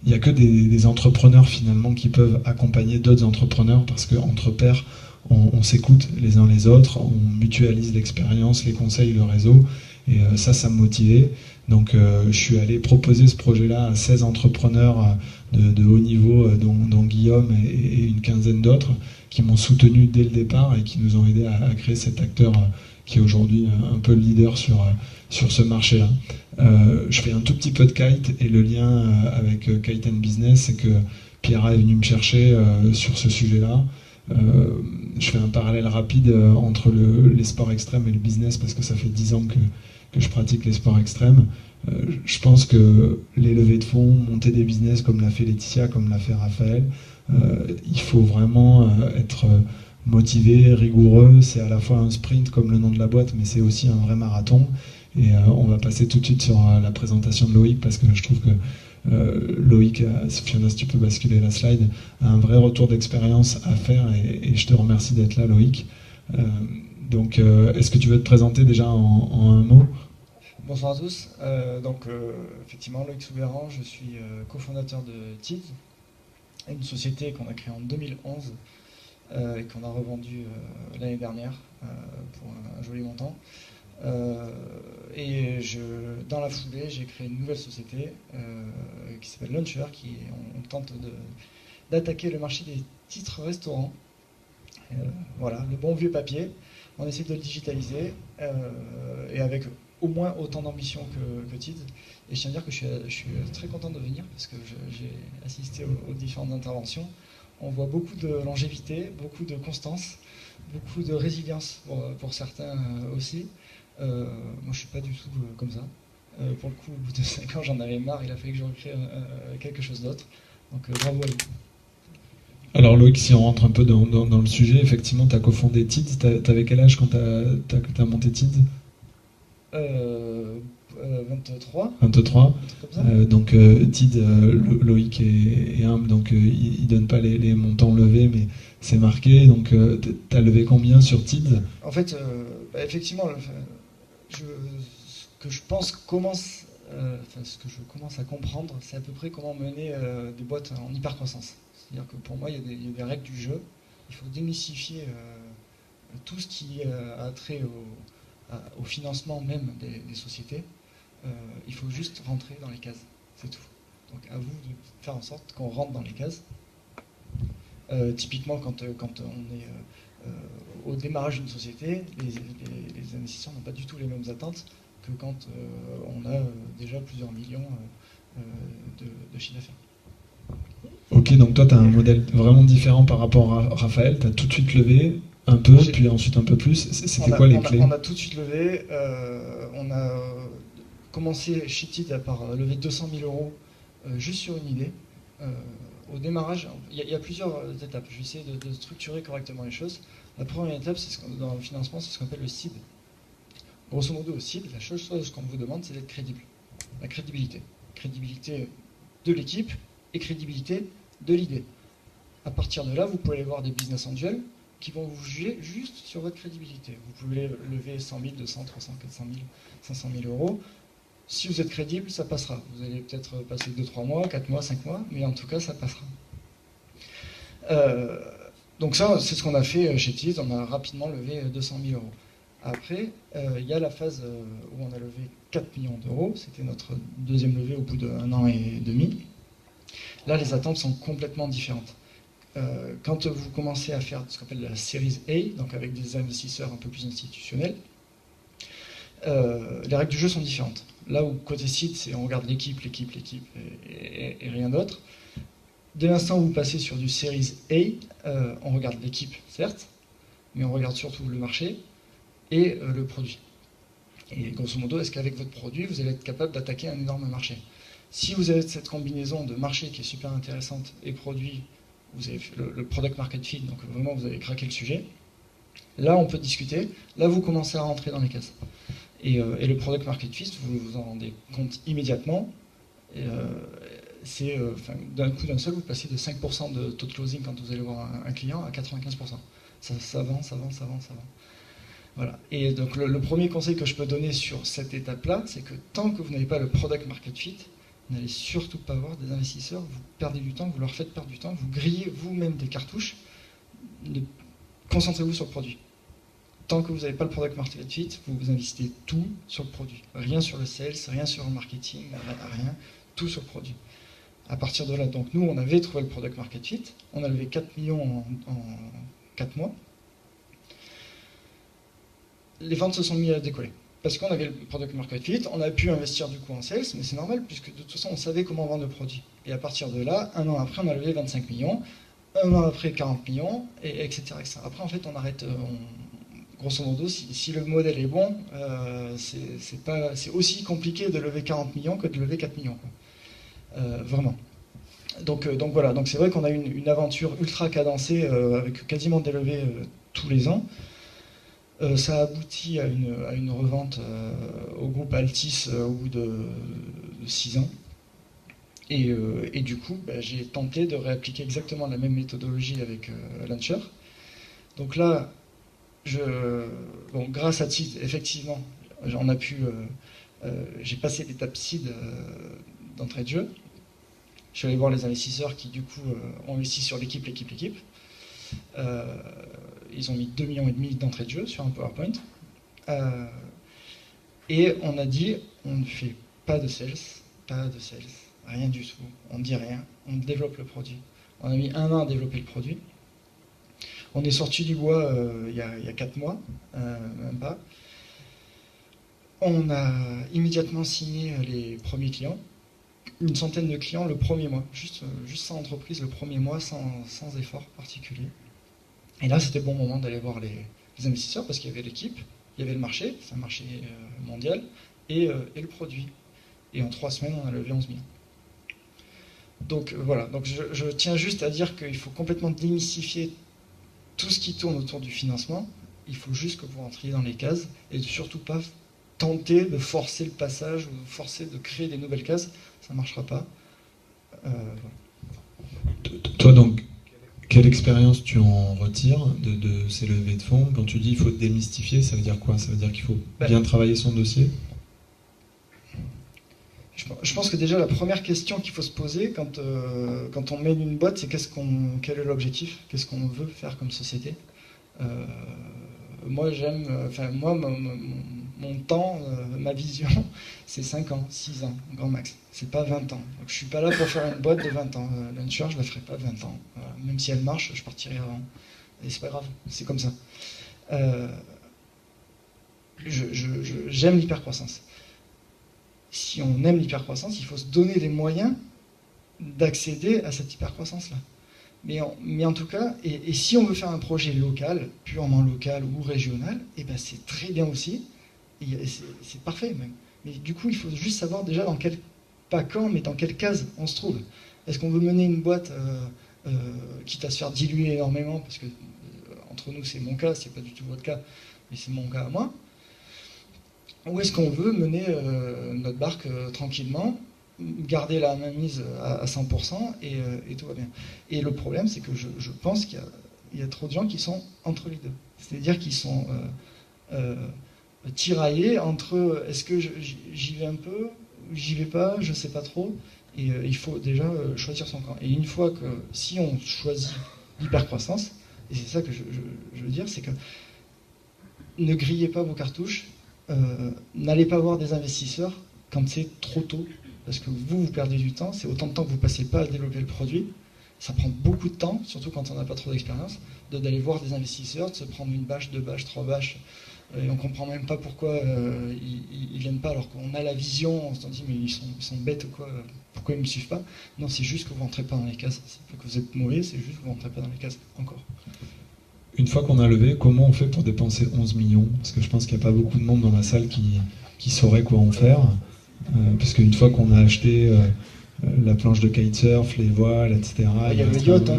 il n'y a que des entrepreneurs finalement qui peuvent accompagner d'autres entrepreneurs parce qu'entre pairs, on s'écoute les uns les autres, on mutualise l'expérience, les conseils, le réseau. Et ça me motivait. Donc je suis allé proposer ce projet-là à 16 entrepreneurs de haut niveau, dont Guillaume et une quinzaine d'autres, qui m'ont soutenu dès le départ et qui nous ont aidés à créer cet acteur qui est aujourd'hui un peu le leader sur ce marché-là. Je fais un tout petit peu de kite et le lien avec Kite and Business, c'est que Pierre est venu me chercher sur ce sujet-là. Je fais un parallèle rapide entre les sports extrêmes et le business parce que ça fait 10 ans que je pratique les sports extrêmes. Je pense que les levées de fonds, monter des business comme l'a fait Laetitia, comme l'a fait Raphaël, il faut vraiment être motivé, rigoureux. C'est à la fois un sprint comme le nom de la boîte, mais c'est aussi un vrai marathon. Et on va passer tout de suite sur la présentation de Loïc parce que je trouve que Loïc, Fiona, si tu peux basculer la slide, a un vrai retour d'expérience à faire et je te remercie d'être là, Loïc. Donc, est-ce que tu veux te présenter déjà en un mot ? Bonsoir à tous. Effectivement, Loïc Soubeyran, je suis cofondateur de TIDS, une société qu'on a créée en 2011 et qu'on a revendue l'année dernière pour un joli montant. Dans la foulée, j'ai créé une nouvelle société qui s'appelle Launcher, on tente d'attaquer le marché des titres restaurants. Voilà, le bon vieux papier. On essaie de le digitaliser et avec au moins autant d'ambition que TIDS. Et je tiens à dire que je suis très content de venir parce que j'ai assisté aux différentes interventions. On voit beaucoup de longévité, beaucoup de constance, beaucoup de résilience pour certains aussi. Moi, je ne suis pas du tout comme ça. Pour le coup, au bout de 5 ans, j'en avais marre. Il a fallu que je recrée quelque chose d'autre. Donc, bravo à vous. Alors Loïc, si on rentre un peu dans le sujet, effectivement, tu as cofondé TIDS. Tu avais quel âge quand tu as monté TIDS ? 23. 23. Un truc comme ça. Donc TID, Loïc est humble, donc il donne pas les montants levés, mais c'est marqué. Donc tu as levé combien sur TID? En fait, effectivement, ce que je pense ce que je commence à comprendre, c'est à peu près comment mener des boîtes en hyper-croissance. C'est-à-dire que pour moi, il y a des règles du jeu. Il faut démystifier tout ce qui a trait au financement même des sociétés. Il faut juste rentrer dans les cases, c'est tout. Donc à vous de faire en sorte qu'on rentre dans les cases. Typiquement, quand on est au démarrage d'une société, les investisseurs n'ont pas du tout les mêmes attentes que quand on a déjà plusieurs millions de chiffre d'affaires. Ok, donc toi tu as un modèle vraiment différent par rapport à Raphaël, tu as tout de suite levé un peu, puis ensuite un peu plus. C'était quoi les clés? On a tout de suite levé, on a commencé chez TID par lever 200 000 euros juste sur une idée. Au démarrage, il y a plusieurs étapes. Je vais essayer de structurer correctement les choses. La première étape, dans le financement, c'est ce qu'on appelle le seed. Grosso modo, au seed, la seule chose qu'on vous demande, c'est d'être crédible. La crédibilité. Crédibilité de l'équipe et crédibilité de l'idée. À partir de là, vous pouvez aller voir des business angels qui vont vous juger juste sur votre crédibilité. Vous pouvez lever 100 000, 200, 300, 400 000, 500 000 euros. Si vous êtes crédible, ça passera. Vous allez peut-être passer 2-3 mois, 4 mois, 5 mois, mais en tout cas, ça passera. Donc ça, c'est ce qu'on a fait chez TID. On a rapidement levé 200 000 euros. Après, il y a la phase où on a levé 4 millions d'euros. C'était notre deuxième levée au bout d'1 an et demi. Là, les attentes sont complètement différentes. Quand vous commencez à faire ce qu'on appelle la série A, donc avec des investisseurs un peu plus institutionnels, les règles du jeu sont différentes. Là où côté seed, c'est on regarde l'équipe et rien d'autre. Dès l'instant où vous passez sur du Series A, on regarde l'équipe, certes, mais on regarde surtout le marché et le produit. Et grosso modo, est-ce qu'avec votre produit, vous allez être capable d'attaquer un énorme marché? Si vous avez cette combinaison de marché qui est super intéressante et produit, vous avez fait le product market fit, donc vraiment vous avez craqué le sujet, là on peut discuter, là vous commencez à rentrer dans les cases. Et le product market fit, vous vous en rendez compte immédiatement. D'un coup d'un seul, vous passez de 5% de taux de closing quand vous allez voir un client à 95%. Ça avance. Voilà. Et donc le premier conseil que je peux donner sur cette étape-là, c'est que tant que vous n'avez pas le product market fit, n'allez surtout pas voir des investisseurs, vous perdez du temps, vous leur faites perdre du temps, vous grillez vous-même des cartouches, concentrez-vous sur le produit. Tant que vous n'avez pas le product market fit, vous investissez tout sur le produit. Rien sur le sales, rien sur le marketing, rien, tout sur le produit. À partir de là, donc nous, on avait trouvé le product market fit, on a levé 4 millions en 4 mois. Les ventes se sont mises à décoller. Parce qu'on avait le product market fit, on a pu investir du coup en sales, mais c'est normal, puisque de toute façon, on savait comment vendre le produit. Et à partir de là, un an après, on a levé 25 millions, un an après, 40 millions, etc. Après, en fait, on arrête... Grosso modo, si le modèle est bon, c'est aussi compliqué de lever 40 millions que de lever 4 millions. Vraiment. Donc voilà, donc c'est vrai qu'on a une aventure ultra cadencée avec quasiment des levées tous les ans. Ça aboutit à une revente au groupe Altis au bout de 6 ans. Et du coup, j'ai tenté de réappliquer exactement la même méthodologie avec Launcher. Donc là, grâce à TID, effectivement, j'ai passé l'étape seed d'entrée de jeu. Je suis allé voir les investisseurs qui, du coup, ont investi sur l'équipe. Ils ont mis 2,5 millions d'entrée de jeu sur un PowerPoint. Et on a dit, on ne fait pas de sales, rien du tout. On ne dit rien, on développe le produit. On a mis 1 an à développer le produit. On est sorti du bois il y a 4 mois, même pas. On a immédiatement signé les premiers clients, une centaine de clients le premier mois, juste sans entreprise le premier mois, sans effort particulier. Et là, c'était le bon moment d'aller voir les investisseurs parce qu'il y avait l'équipe, il y avait le marché, c'est un marché mondial, et le produit. Et en 3 semaines, on a levé 11 millions. Donc voilà, donc je tiens juste à dire qu'il faut complètement démystifier tout ce qui tourne autour du financement. Il faut juste que vous rentriez dans les cases et surtout pas tenter de forcer le passage ou forcer de créer des nouvelles cases, ça ne marchera pas. Voilà. Toi, donc, quelle expérience tu en retires de ces levées de fonds? Quand tu dis il faut démystifier, ça veut dire quoi? Ça veut dire qu'il faut bien travailler son dossier? Je pense que déjà la première question qu'il faut se poser quand on mène une boîte, c'est quel est l'objectif? Qu'est-ce qu'on veut faire comme société? Moi, mon temps, ma vision, c'est 5 ans, 6 ans, grand max. C'est pas 20 ans. Donc, je suis pas là pour faire une boîte de 20 ans. Launcher, je la ferai pas 20 ans. Même si elle marche, je partirai avant. Et c'est pas grave, c'est comme ça. J'aime l'hypercroissance. Si on aime l'hypercroissance, il faut se donner les moyens d'accéder à cette hypercroissance-là. Mais en tout cas, et si on veut faire un projet local, purement local ou régional, et ben c'est très bien aussi, c'est parfait même. Mais du coup, il faut juste savoir déjà pas quand, mais dans quelle case on se trouve. Est-ce qu'on veut mener une boîte, quitte à se faire diluer énormément, parce que entre nous c'est mon cas, c'est pas du tout votre cas, mais c'est mon cas à moi. Ou est-ce qu'on veut mener notre barque tranquillement, garder la mainmise à 100% et tout va bien. Et le problème, c'est que je pense qu'il y a trop de gens qui sont entre les deux. C'est-à-dire qu'ils sont tiraillés entre est-ce que j'y vais un peu, j'y vais pas, je sais pas trop. Et il faut déjà choisir son camp. Et une fois que, si on choisit l'hypercroissance, et c'est ça que je veux dire, c'est que ne grillez pas vos cartouches, n'allez pas voir des investisseurs quand c'est trop tôt, parce que vous perdez du temps, c'est autant de temps que vous ne passez pas à développer le produit, ça prend beaucoup de temps, surtout quand on n'a pas trop d'expérience, d'aller voir des investisseurs, de se prendre une bâche, 2 bâches, 3 bâches, et on ne comprend même pas pourquoi ils ne viennent pas, alors qu'on a la vision, on se dit mais ils sont bêtes ou quoi, pourquoi ils ne me suivent pas? Non, c'est juste que vous ne rentrez pas dans les cases, c'est pas que vous êtes mauvais, c'est juste que vous ne rentrez pas dans les cases, encore. Une fois qu'on a levé, comment on fait pour dépenser 11 millions? Parce que je pense qu'il n'y a pas beaucoup de monde dans la salle qui saurait quoi en faire. Parce qu'une fois qu'on a acheté la planche de kitesurf, les voiles, etc. Il y a le yacht,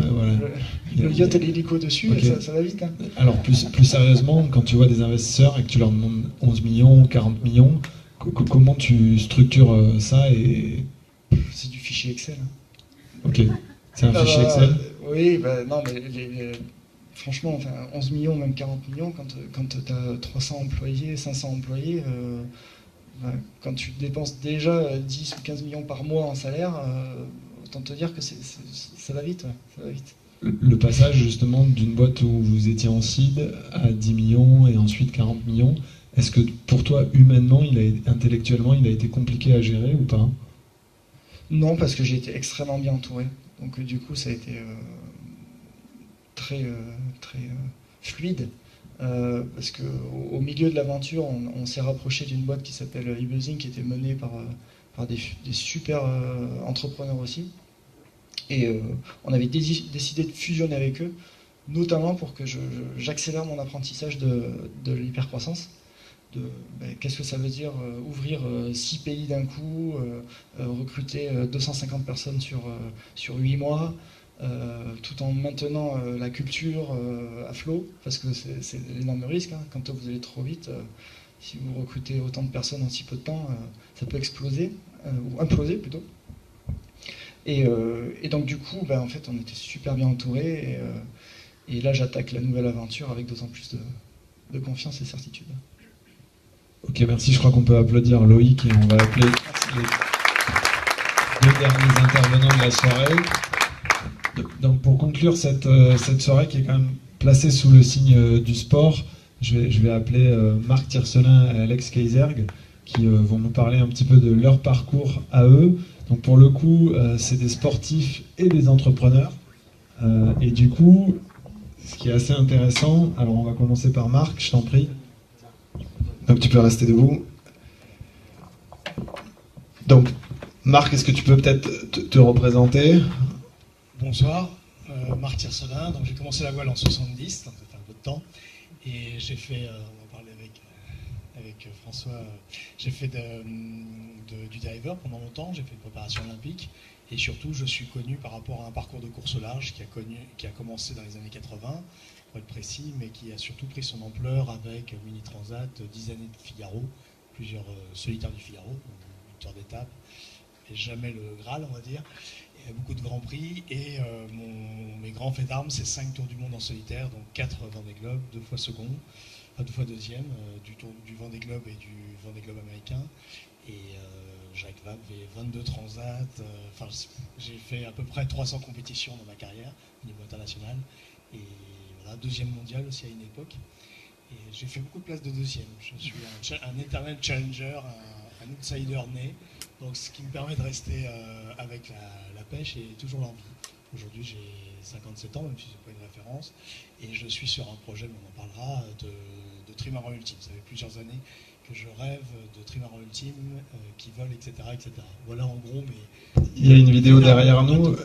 le yacht et l'hélico dessus, okay. Ça va vite. Hein. Alors plus sérieusement, quand tu vois des investisseurs et que tu leur demandes 11 millions, 40 millions, comment tu structures ça et... C'est du fichier Excel. Hein. Ok, c'est un fichier Excel. Oui, non, mais franchement, enfin, 11 millions, même 40 millions, quand tu as 300 employés, 500 employés, quand tu dépenses déjà 10 ou 15 millions par mois en salaire, autant te dire que ça va vite. Ouais, ça va vite. Le passage justement d'une boîte où vous étiez en seed à 10 millions et ensuite 40 millions, est-ce que pour toi, humainement, intellectuellement, il a été compliqué à gérer ou pas? Non, parce que j'ai été extrêmement bien entouré. Donc du coup, ça a été très fluide. Parce qu'au milieu de l'aventure, on s'est rapproché d'une boîte qui s'appelle eBuzzing, qui était menée par des super entrepreneurs aussi. Et on avait décidé de fusionner avec eux, notamment pour que j'accélère mon apprentissage de l'hypercroissance. Qu'est-ce que ça veut dire ouvrir 6 pays d'un coup, recruter 250 personnes sur 8 mois, tout en maintenant la culture à flot, parce que c'est l'énorme risque, hein. Quand vous allez trop vite, si vous recrutez autant de personnes en si peu de temps, ça peut exploser, ou imploser plutôt. Et donc du coup, en fait, on était super bien entourés, et là j'attaque la nouvelle aventure avec d'autant plus de confiance et certitude. Ok, merci, je crois qu'on peut applaudir Loïc, et on va appeler les 2 derniers intervenants de la soirée. Donc pour conclure cette soirée qui est quand même placée sous le signe du sport, je vais appeler Marc Tiercelin et Alex Kayserg qui vont nous parler un petit peu de leur parcours à eux. Donc pour le coup, c'est des sportifs et des entrepreneurs. Et du coup, ce qui est assez intéressant, alors on va commencer par Marc, je t'en prie. Donc tu peux rester debout. Donc Marc, est-ce que tu peux peut-être te représenter ? Bonsoir, Marc Tiercelin. Donc j'ai commencé la voile en 70, donc ça fait un peu de temps, et j'ai fait, on en parlait avec François, j'ai fait du diver pendant longtemps, j'ai fait une préparation olympique, et surtout je suis connu par rapport à un parcours de course au large qui a commencé dans les années 80, pour être précis, mais qui a surtout pris son ampleur avec Mini Transat, 10 années de Figaro, plusieurs solitaires du Figaro, victoire d'étape, et jamais le Graal, on va dire. Et beaucoup de grands prix. Et mes grands faits d'armes, c'est 5 tours du monde en solitaire, donc 4 Vendée Globe, 2 fois second, enfin 2 fois deuxième, du Vendée Globe et du Vendée Globe américain. Et Jacques Vabre fait 22 transats. J'ai fait à peu près 300 compétitions dans ma carrière au niveau international. Et voilà, deuxième mondial aussi à une époque. Et j'ai fait beaucoup de places de deuxième. Je suis un éternel challenger, un outsider né. Donc ce qui me permet de rester avec la pêche et toujours l'envie. Aujourd'hui j'ai 57 ans, même si ce n'est pas une référence. Et je suis sur un projet, mais on en parlera, de trimaran ultime. Ça fait plusieurs années que je rêve de trimaran ultime qui volent, etc., etc. Voilà en gros, mais... Il y a une vidéo derrière nous,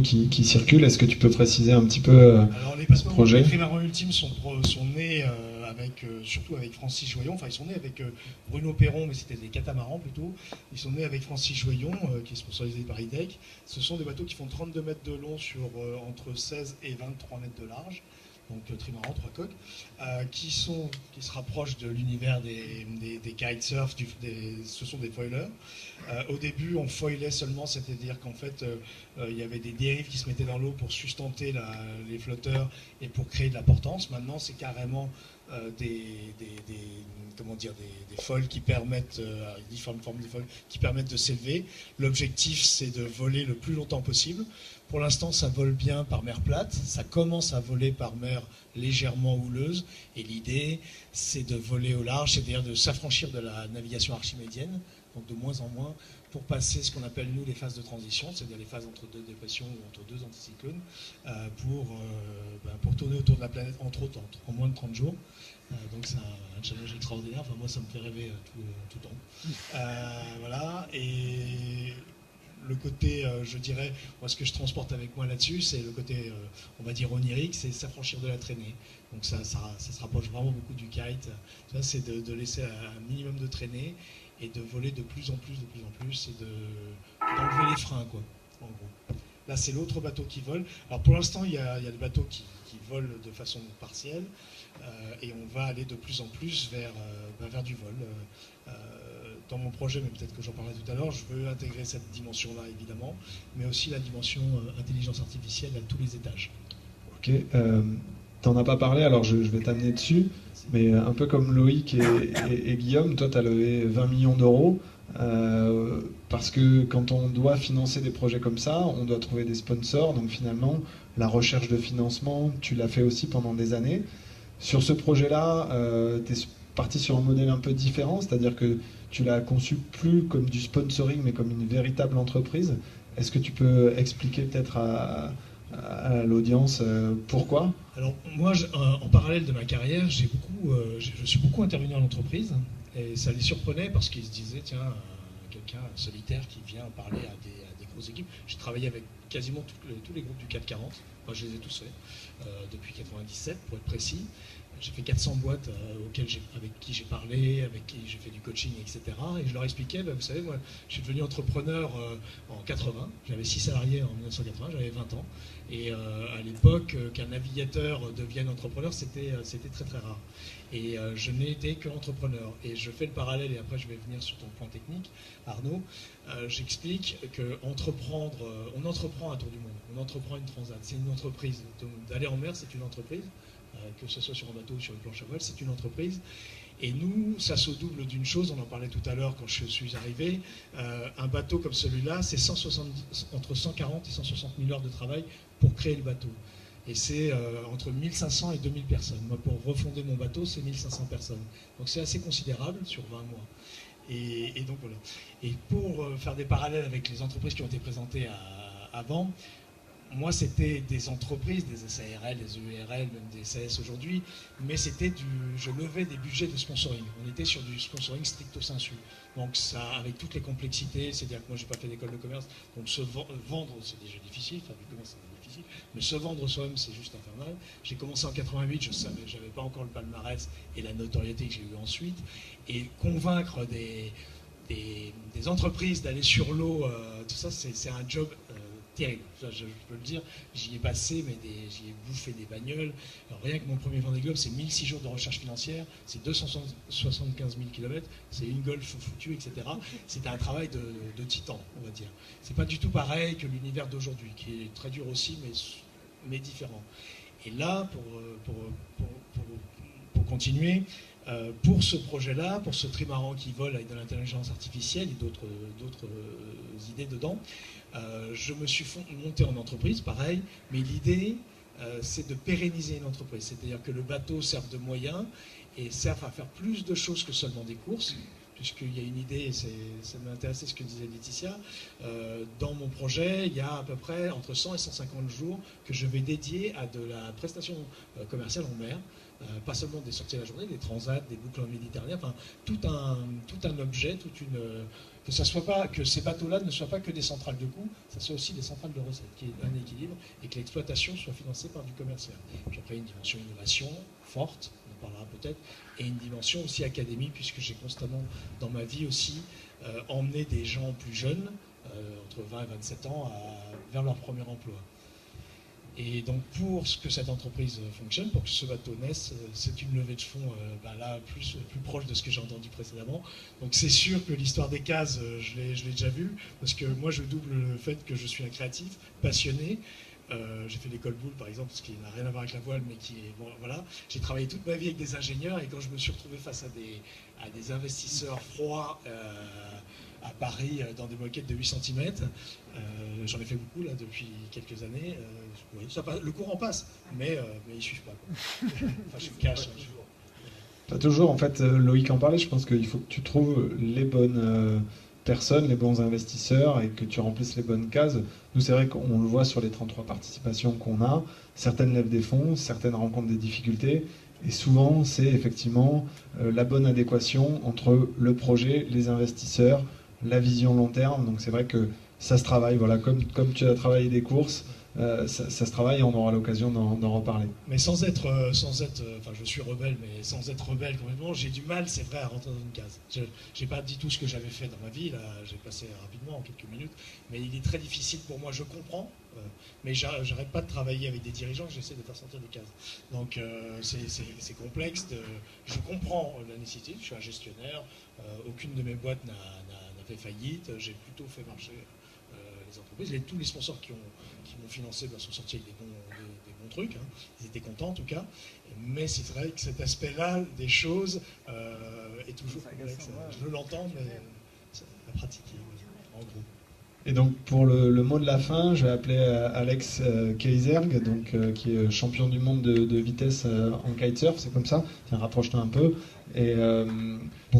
qui circule. Est-ce que tu peux préciser un petit peu Alors, les projet? Les trimarans ultimes sont nés surtout avec Francis Joyon. Enfin, ils sont nés avec Bruno Perron, mais c'était des catamarans plutôt. Ils sont nés avec Francis Joyon, qui est sponsorisé par IDEC. Ce sont des bateaux qui font 32 mètres de long sur entre 16 et 23 mètres de large. Donc trimaran, 3 coques, qui se rapprochent de l'univers des kitesurf, ce sont des foilers. Au début, on foilait seulement, c'est-à-dire qu'en fait, il y avait des dérives qui se mettaient dans l'eau pour sustenter les flotteurs et pour créer de la portance. Maintenant, c'est carrément des foils qui permettent, différentes formes de foils, qui permettent de s'élever. L'objectif, c'est de voler le plus longtemps possible. Pour l'instant, ça vole bien par mer plate. Ça commence à voler par mer légèrement houleuse. Et l'idée, c'est de voler au large, c'est-à-dire de s'affranchir de la navigation archimédienne, donc de moins en moins, pour passer ce qu'on appelle, nous, les phases de transition, c'est-à-dire les phases entre deux dépressions ou entre deux anticyclones, pour tourner autour de la planète, entre autres, en moins de 30 jours. Donc c'est un challenge extraordinaire. Enfin, moi, ça me fait rêver tout le temps. Voilà. Et le côté, je dirais, moi, ce que je transporte avec moi là-dessus, c'est le côté, on va dire, onirique, c'est s'affranchir de la traînée. Donc ça se rapproche vraiment beaucoup du kite. Ça, c'est de laisser un minimum de traînée et de voler de plus en plus, et d'enlever les freins, quoi, en gros. Là, c'est l'autre bateau qui vole. Alors, pour l'instant, il y a des bateaux qui volent de façon partielle, et on va aller de plus en plus vers du vol. Dans mon projet, mais peut-être que j'en parlerai tout à l'heure, je veux intégrer cette dimension-là, évidemment, mais aussi la dimension intelligence artificielle à tous les étages. Ok. T'en as pas parlé, alors je vais t'amener dessus, mais un peu comme Loïc et Guillaume, toi tu as levé 20 millions d'euros, parce que quand on doit financer des projets comme ça, on doit trouver des sponsors, donc finalement la recherche de financement, tu l'as fait aussi pendant des années. Sur ce projet-là, tu es parti sur un modèle un peu différent, c'est-à-dire que tu l'as conçu plus comme du sponsoring, mais comme une véritable entreprise. Est-ce que tu peux expliquer peut-être à l'audience pourquoi? Alors moi, en parallèle de ma carrière, je suis beaucoup intervenu en entreprise, et ça les surprenait parce qu'ils se disaient, tiens, quelqu'un solitaire qui vient parler à des grosses équipes. J'ai travaillé avec quasiment tous les groupes du CAC 40, moi je les ai tous faits, depuis 97 pour être précis. J'ai fait 400 boîtes avec qui j'ai parlé, avec qui j'ai fait du coaching, etc. Et je leur expliquais, vous savez, moi, je suis devenu entrepreneur en 80. J'avais 6 salariés en 1980, j'avais 20 ans. Et à l'époque, qu'un navigateur devienne entrepreneur, c'était très très rare. Et je n'ai été que entrepreneur. Et je fais le parallèle, et après je vais venir sur ton point technique, Arnaud. J'explique qu'on entreprend un tour du monde, on entreprend une transat, c'est une entreprise. D'aller en mer, c'est une entreprise. Que ce soit sur un bateau ou sur une planche à voile, c'est une entreprise. Et nous, ça se double d'une chose, on en parlait tout à l'heure quand je suis arrivé, un bateau comme celui-là, c'est entre 140 et 160 000 heures de travail pour créer le bateau. Et c'est entre 1500 et 2000 personnes. Moi, pour refonder mon bateau, c'est 1500 personnes. Donc c'est assez considérable sur 20 mois. Et donc voilà. Et pour faire des parallèles avec les entreprises qui ont été présentées avant, moi, c'était des entreprises, des SARL, des EURL, même des SAS aujourd'hui, mais je levais des budgets de sponsoring. On était sur du sponsoring stricto sensu. Donc ça, avec toutes les complexités, c'est-à-dire que moi, j'ai pas fait d'école de commerce, donc se vendre, c'est déjà difficile, faire du commerce, c'est difficile, mais se vendre soi-même, c'est juste infernal. J'ai commencé en 88, j'avais pas encore le palmarès et la notoriété que j'ai eue ensuite, et convaincre des entreprises d'aller sur l'eau, tout ça, c'est un job terrible. Ça, je peux le dire, j'y ai passé, mais j'y ai bouffé des bagnoles. Alors, rien que mon premier Vendée Globe, c'est 1006 jours de recherche financière, c'est 275 000 km, c'est une Golf foutue, etc. C'était un travail de titan, on va dire. C'est pas du tout pareil que l'univers d'aujourd'hui, qui est très dur aussi, mais différent. Et là, pour continuer, pour ce projet-là, pour ce trimaran qui vole avec de l'intelligence artificielle et d'autres idées dedans, je me suis monté en entreprise, pareil, mais l'idée, c'est de pérenniser une entreprise. C'est-à-dire que le bateau serve de moyen et serve à faire plus de choses que seulement des courses, puisqu'il y a une idée, ça m'intéressait ce que disait Laetitia. Dans mon projet, il y a à peu près entre 100 et 150 jours que je vais dédier à de la prestation commerciale en mer. Pas seulement des sorties à la journée, des transats, des boucles en Méditerranée, enfin tout un objet, que ces bateaux-là ne soient pas que des centrales de coûts, ça soit aussi des centrales de recettes, qu'il y ait un équilibre et que l'exploitation soit financée par du commercial. Puis après une dimension innovation forte, on en parlera peut-être, et une dimension aussi académique, puisque j'ai constamment dans ma vie aussi emmené des gens plus jeunes, entre 20 et 27 ans, vers leur premier emploi. Et donc pour que cette entreprise fonctionne, pour que ce bateau naisse, c'est une levée de fonds là plus proche de ce que j'ai entendu précédemment. Donc c'est sûr que l'histoire des cases, je l'ai déjà vue, parce que moi je double le fait que je suis un créatif, passionné. J'ai fait l'école Boulle par exemple, ce qui n'a rien à voir avec la voile, mais qui est bon, voilà. J'ai travaillé toute ma vie avec des ingénieurs, et quand je me suis retrouvé face à des investisseurs froids à Paris dans des moquettes de 8 cm, j'en ai fait beaucoup là depuis quelques années. Oui, le courant passe, mais ils ne suivent pas. Enfin, je suis cash. Pas toujours, en fait, Loïc en parlait, je pense qu'il faut que tu trouves les bonnes personnes, les bons investisseurs, et que tu remplisses les bonnes cases. Nous, c'est vrai qu'on le voit sur les 33 participations qu'on a, certaines lèvent des fonds, certaines rencontrent des difficultés, et souvent, c'est effectivement la bonne adéquation entre le projet, les investisseurs, la vision long terme. Donc c'est vrai que ça se travaille, voilà, comme tu as travaillé des courses, ça se travaille, et on aura l'occasion d'en reparler. Mais sans être, enfin je suis rebelle, mais sans être rebelle complètement, j'ai du mal, c'est vrai, à rentrer dans une case. J'ai pas dit tout ce que j'avais fait dans ma vie, là, j'ai passé rapidement en quelques minutes, mais il est très difficile pour moi, je comprends, mais j'arrête pas de travailler avec des dirigeants, j'essaie de faire sortir des cases. Donc c'est complexe, je comprends la nécessité, je suis un gestionnaire, aucune de mes boîtes n'a fait faillite, j'ai plutôt fait marcher les entreprises, tous les sponsors qui m'ont financé sont sortis avec des bons trucs, hein. Ils étaient contents en tout cas, mais c'est vrai que cet aspect-là des choses est toujours complexe. Je l'entends, mais à pratiquer, en gros. Et donc pour le mot de la fin, je vais appeler Alex Keizerg, qui est champion du monde de vitesse en kitesurf, c'est comme ça. Tiens, rapproche-toi un peu. Et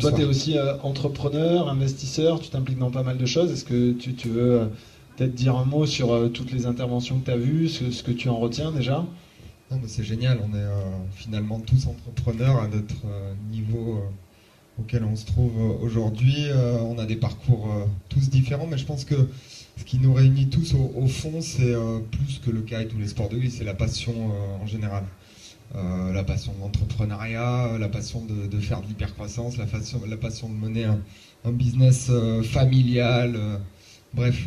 toi, tu es aussi entrepreneur, investisseur, tu t'impliques dans pas mal de choses. Est-ce que tu veux peut-être dire un mot sur toutes les interventions que tu as vues, ce que tu en retiens déjà ? Non, mais c'est génial, on est finalement tous entrepreneurs à notre niveau auquel on se trouve aujourd'hui. On a des parcours tous différents, mais je pense que ce qui nous réunit tous au fond, c'est plus que le kite ou les sports de glisse, c'est la passion en général. La passion de l'entrepreneuriat, la passion de faire de l'hypercroissance, la passion de mener un business familial. Bref,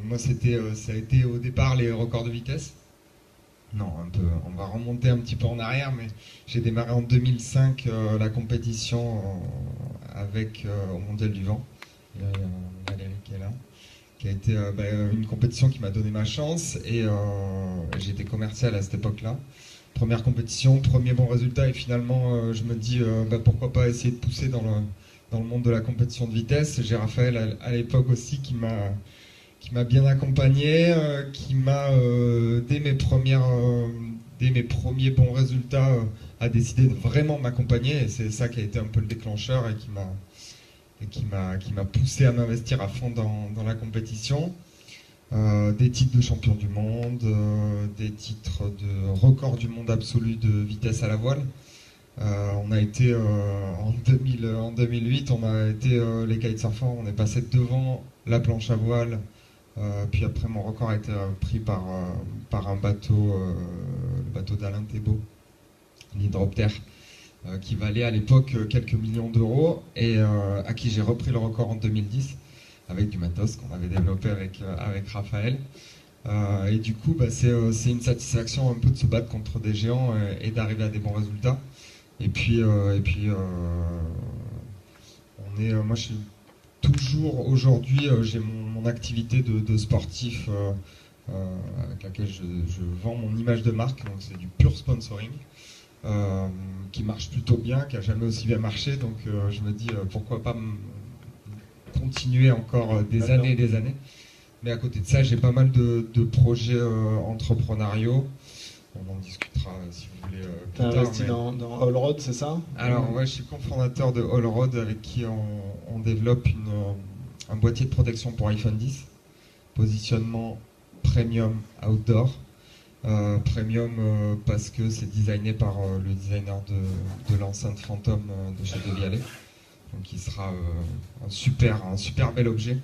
moi ça a été au départ les records de vitesse. Non, un peu. On va remonter un petit peu en arrière, mais j'ai démarré en 2005 la compétition avec au Mondial du Vent. Il y a Valérie qui est là, qui a été une compétition qui m'a donné ma chance, et j'étais commercial à cette époque-là. Première compétition, premier bon résultat, et finalement je me dis pourquoi pas essayer de pousser dans le monde de la compétition de vitesse. J'ai Raphaël à l'époque aussi qui m'a bien accompagné, qui m'a dès mes premiers bons résultats a décidé de vraiment m'accompagner, et c'est ça qui a été un peu le déclencheur et qui m'a poussé à m'investir à fond dans la compétition. Des titres de champion du monde, des titres de record du monde absolu de vitesse à la voile. On a été en 2008, on a été les kitesurfers, on est passé devant la planche à voile, puis après mon record a été pris par un bateau, le bateau d'Alain Thébault, l'hydroptère, qui valait à l'époque quelques millions d'euros, et à qui j'ai repris le record en 2010 avec du matos qu'on avait développé avec Raphaël. Et du coup, c'est une satisfaction un peu de se battre contre des géants et d'arriver à des bons résultats. Et puis, moi, je suis toujours aujourd'hui, j'ai mon activité de sportif avec laquelle je vends mon image de marque. Donc, c'est du pur sponsoring qui marche plutôt bien, qui a jamais aussi bien marché. Donc, je me dis pourquoi pas continuer encore des années et des années. Mais à côté de ça, j'ai pas mal de projets entrepreneuriaux. On en discutera si vous voulez plus tard. Tu as investi dans Allroad, c'est ça? Alors, ouais, je suis cofondateur de Allroad avec qui on développe un boîtier de protection pour iPhone X. Positionnement premium outdoor. Premium parce que c'est designé par le designer de l'enceinte Phantom de chez Devialet. Donc, il sera un super bel objet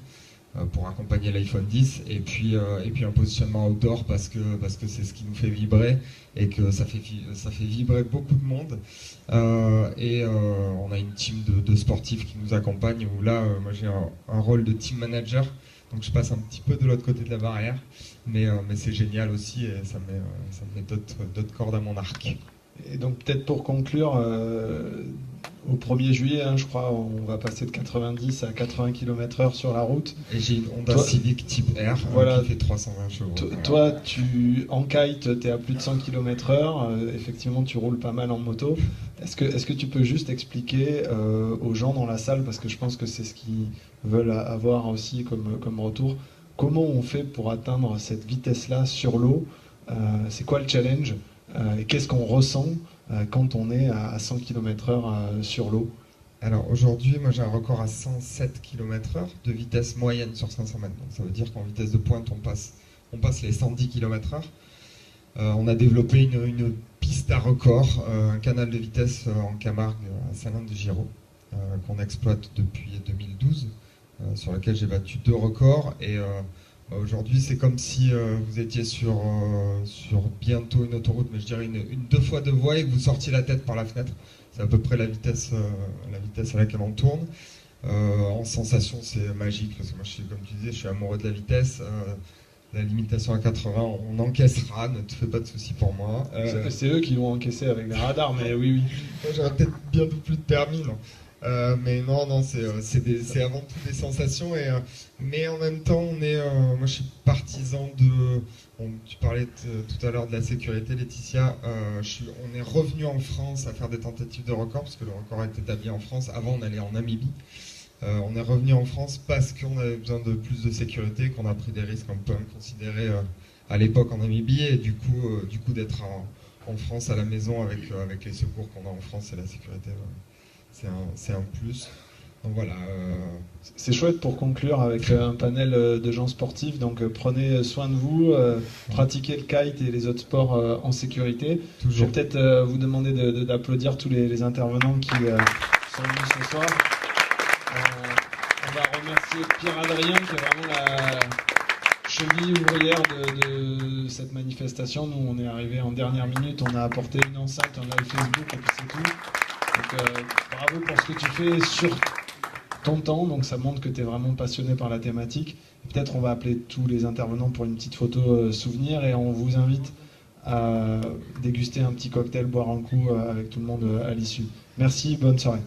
pour accompagner l'iPhone X, et puis un positionnement outdoor parce que c'est ce qui nous fait vibrer et que ça fait vibrer beaucoup de monde. On a une team de sportifs qui nous accompagnent, où là, moi j'ai un rôle de team manager, donc je passe un petit peu de l'autre côté de la barrière, mais c'est génial aussi, et ça me met d'autres cordes à mon arc. Et donc peut-être pour conclure, au 1er juillet, je crois, on va passer de 90 à 80 km/h sur la route. Et j'ai une Honda Civic Type R qui fait 320 chevaux. Toi, en kite, tu es à plus de 100 km/h. Effectivement, tu roules pas mal en moto. Est-ce que tu peux juste expliquer aux gens dans la salle, parce que je pense que c'est ce qu'ils veulent avoir aussi comme retour, comment on fait pour atteindre cette vitesse-là sur l'eau? C'est quoi le challenge? Et qu'est-ce qu'on ressent quand on est à 100 km/h sur l'eau? Alors aujourd'hui, moi j'ai un record à 107 km/h de vitesse moyenne sur 500 mètres. Donc ça veut dire qu'en vitesse de pointe, on passe les 110 km/h. On a développé une piste à record, un canal de vitesse en Camargue à Salins-de-Giraud, qu'on exploite depuis 2012, sur lequel j'ai battu 2 records. Et aujourd'hui, c'est comme si vous étiez sur bientôt une autoroute, mais je dirais une 2 fois 2 voies, et que vous sortiez la tête par la fenêtre. C'est à peu près la vitesse à laquelle on tourne. En sensation, c'est magique, parce que moi, comme tu disais, je suis amoureux de la vitesse. La limitation à 80, on encaissera, ne te fais pas de soucis pour moi. C'est eux qui vont encaisser avec les radars, mais oui. J'aurais peut-être bientôt plus de permis, non. Mais non, c'est avant tout des sensations, mais en même temps, moi je suis partisan de... tu parlais tout à l'heure de la sécurité, Laetitia. On est revenu en France à faire des tentatives de record, parce que le record est établi en France. Avant, on allait en Namibie. On est revenu en France parce qu'on avait besoin de plus de sécurité, qu'on a pris des risques un peu inconsidérés à l'époque en Namibie, et du coup d'être en France à la maison avec les secours qu'on a en France et la sécurité. C'est un plus. Donc voilà. C'est chouette pour conclure avec un panel de gens sportifs. Donc prenez soin de vous, pratiquez le kite et les autres sports en sécurité. Toujours. Je vais peut-être vous demander d'applaudir tous les intervenants qui sont venus ce soir. On va remercier Pierre-Adrien qui est vraiment la cheville ouvrière de cette manifestation. Nous, on est arrivé en dernière minute, on a apporté une enceinte, un live Facebook et puis c'est tout. Donc bravo pour ce que tu fais sur ton temps, donc ça montre que tu es vraiment passionné par la thématique. Peut-être on va appeler tous les intervenants pour une petite photo souvenir, et on vous invite à déguster un petit cocktail, boire un coup avec tout le monde à l'issue. Merci, bonne soirée.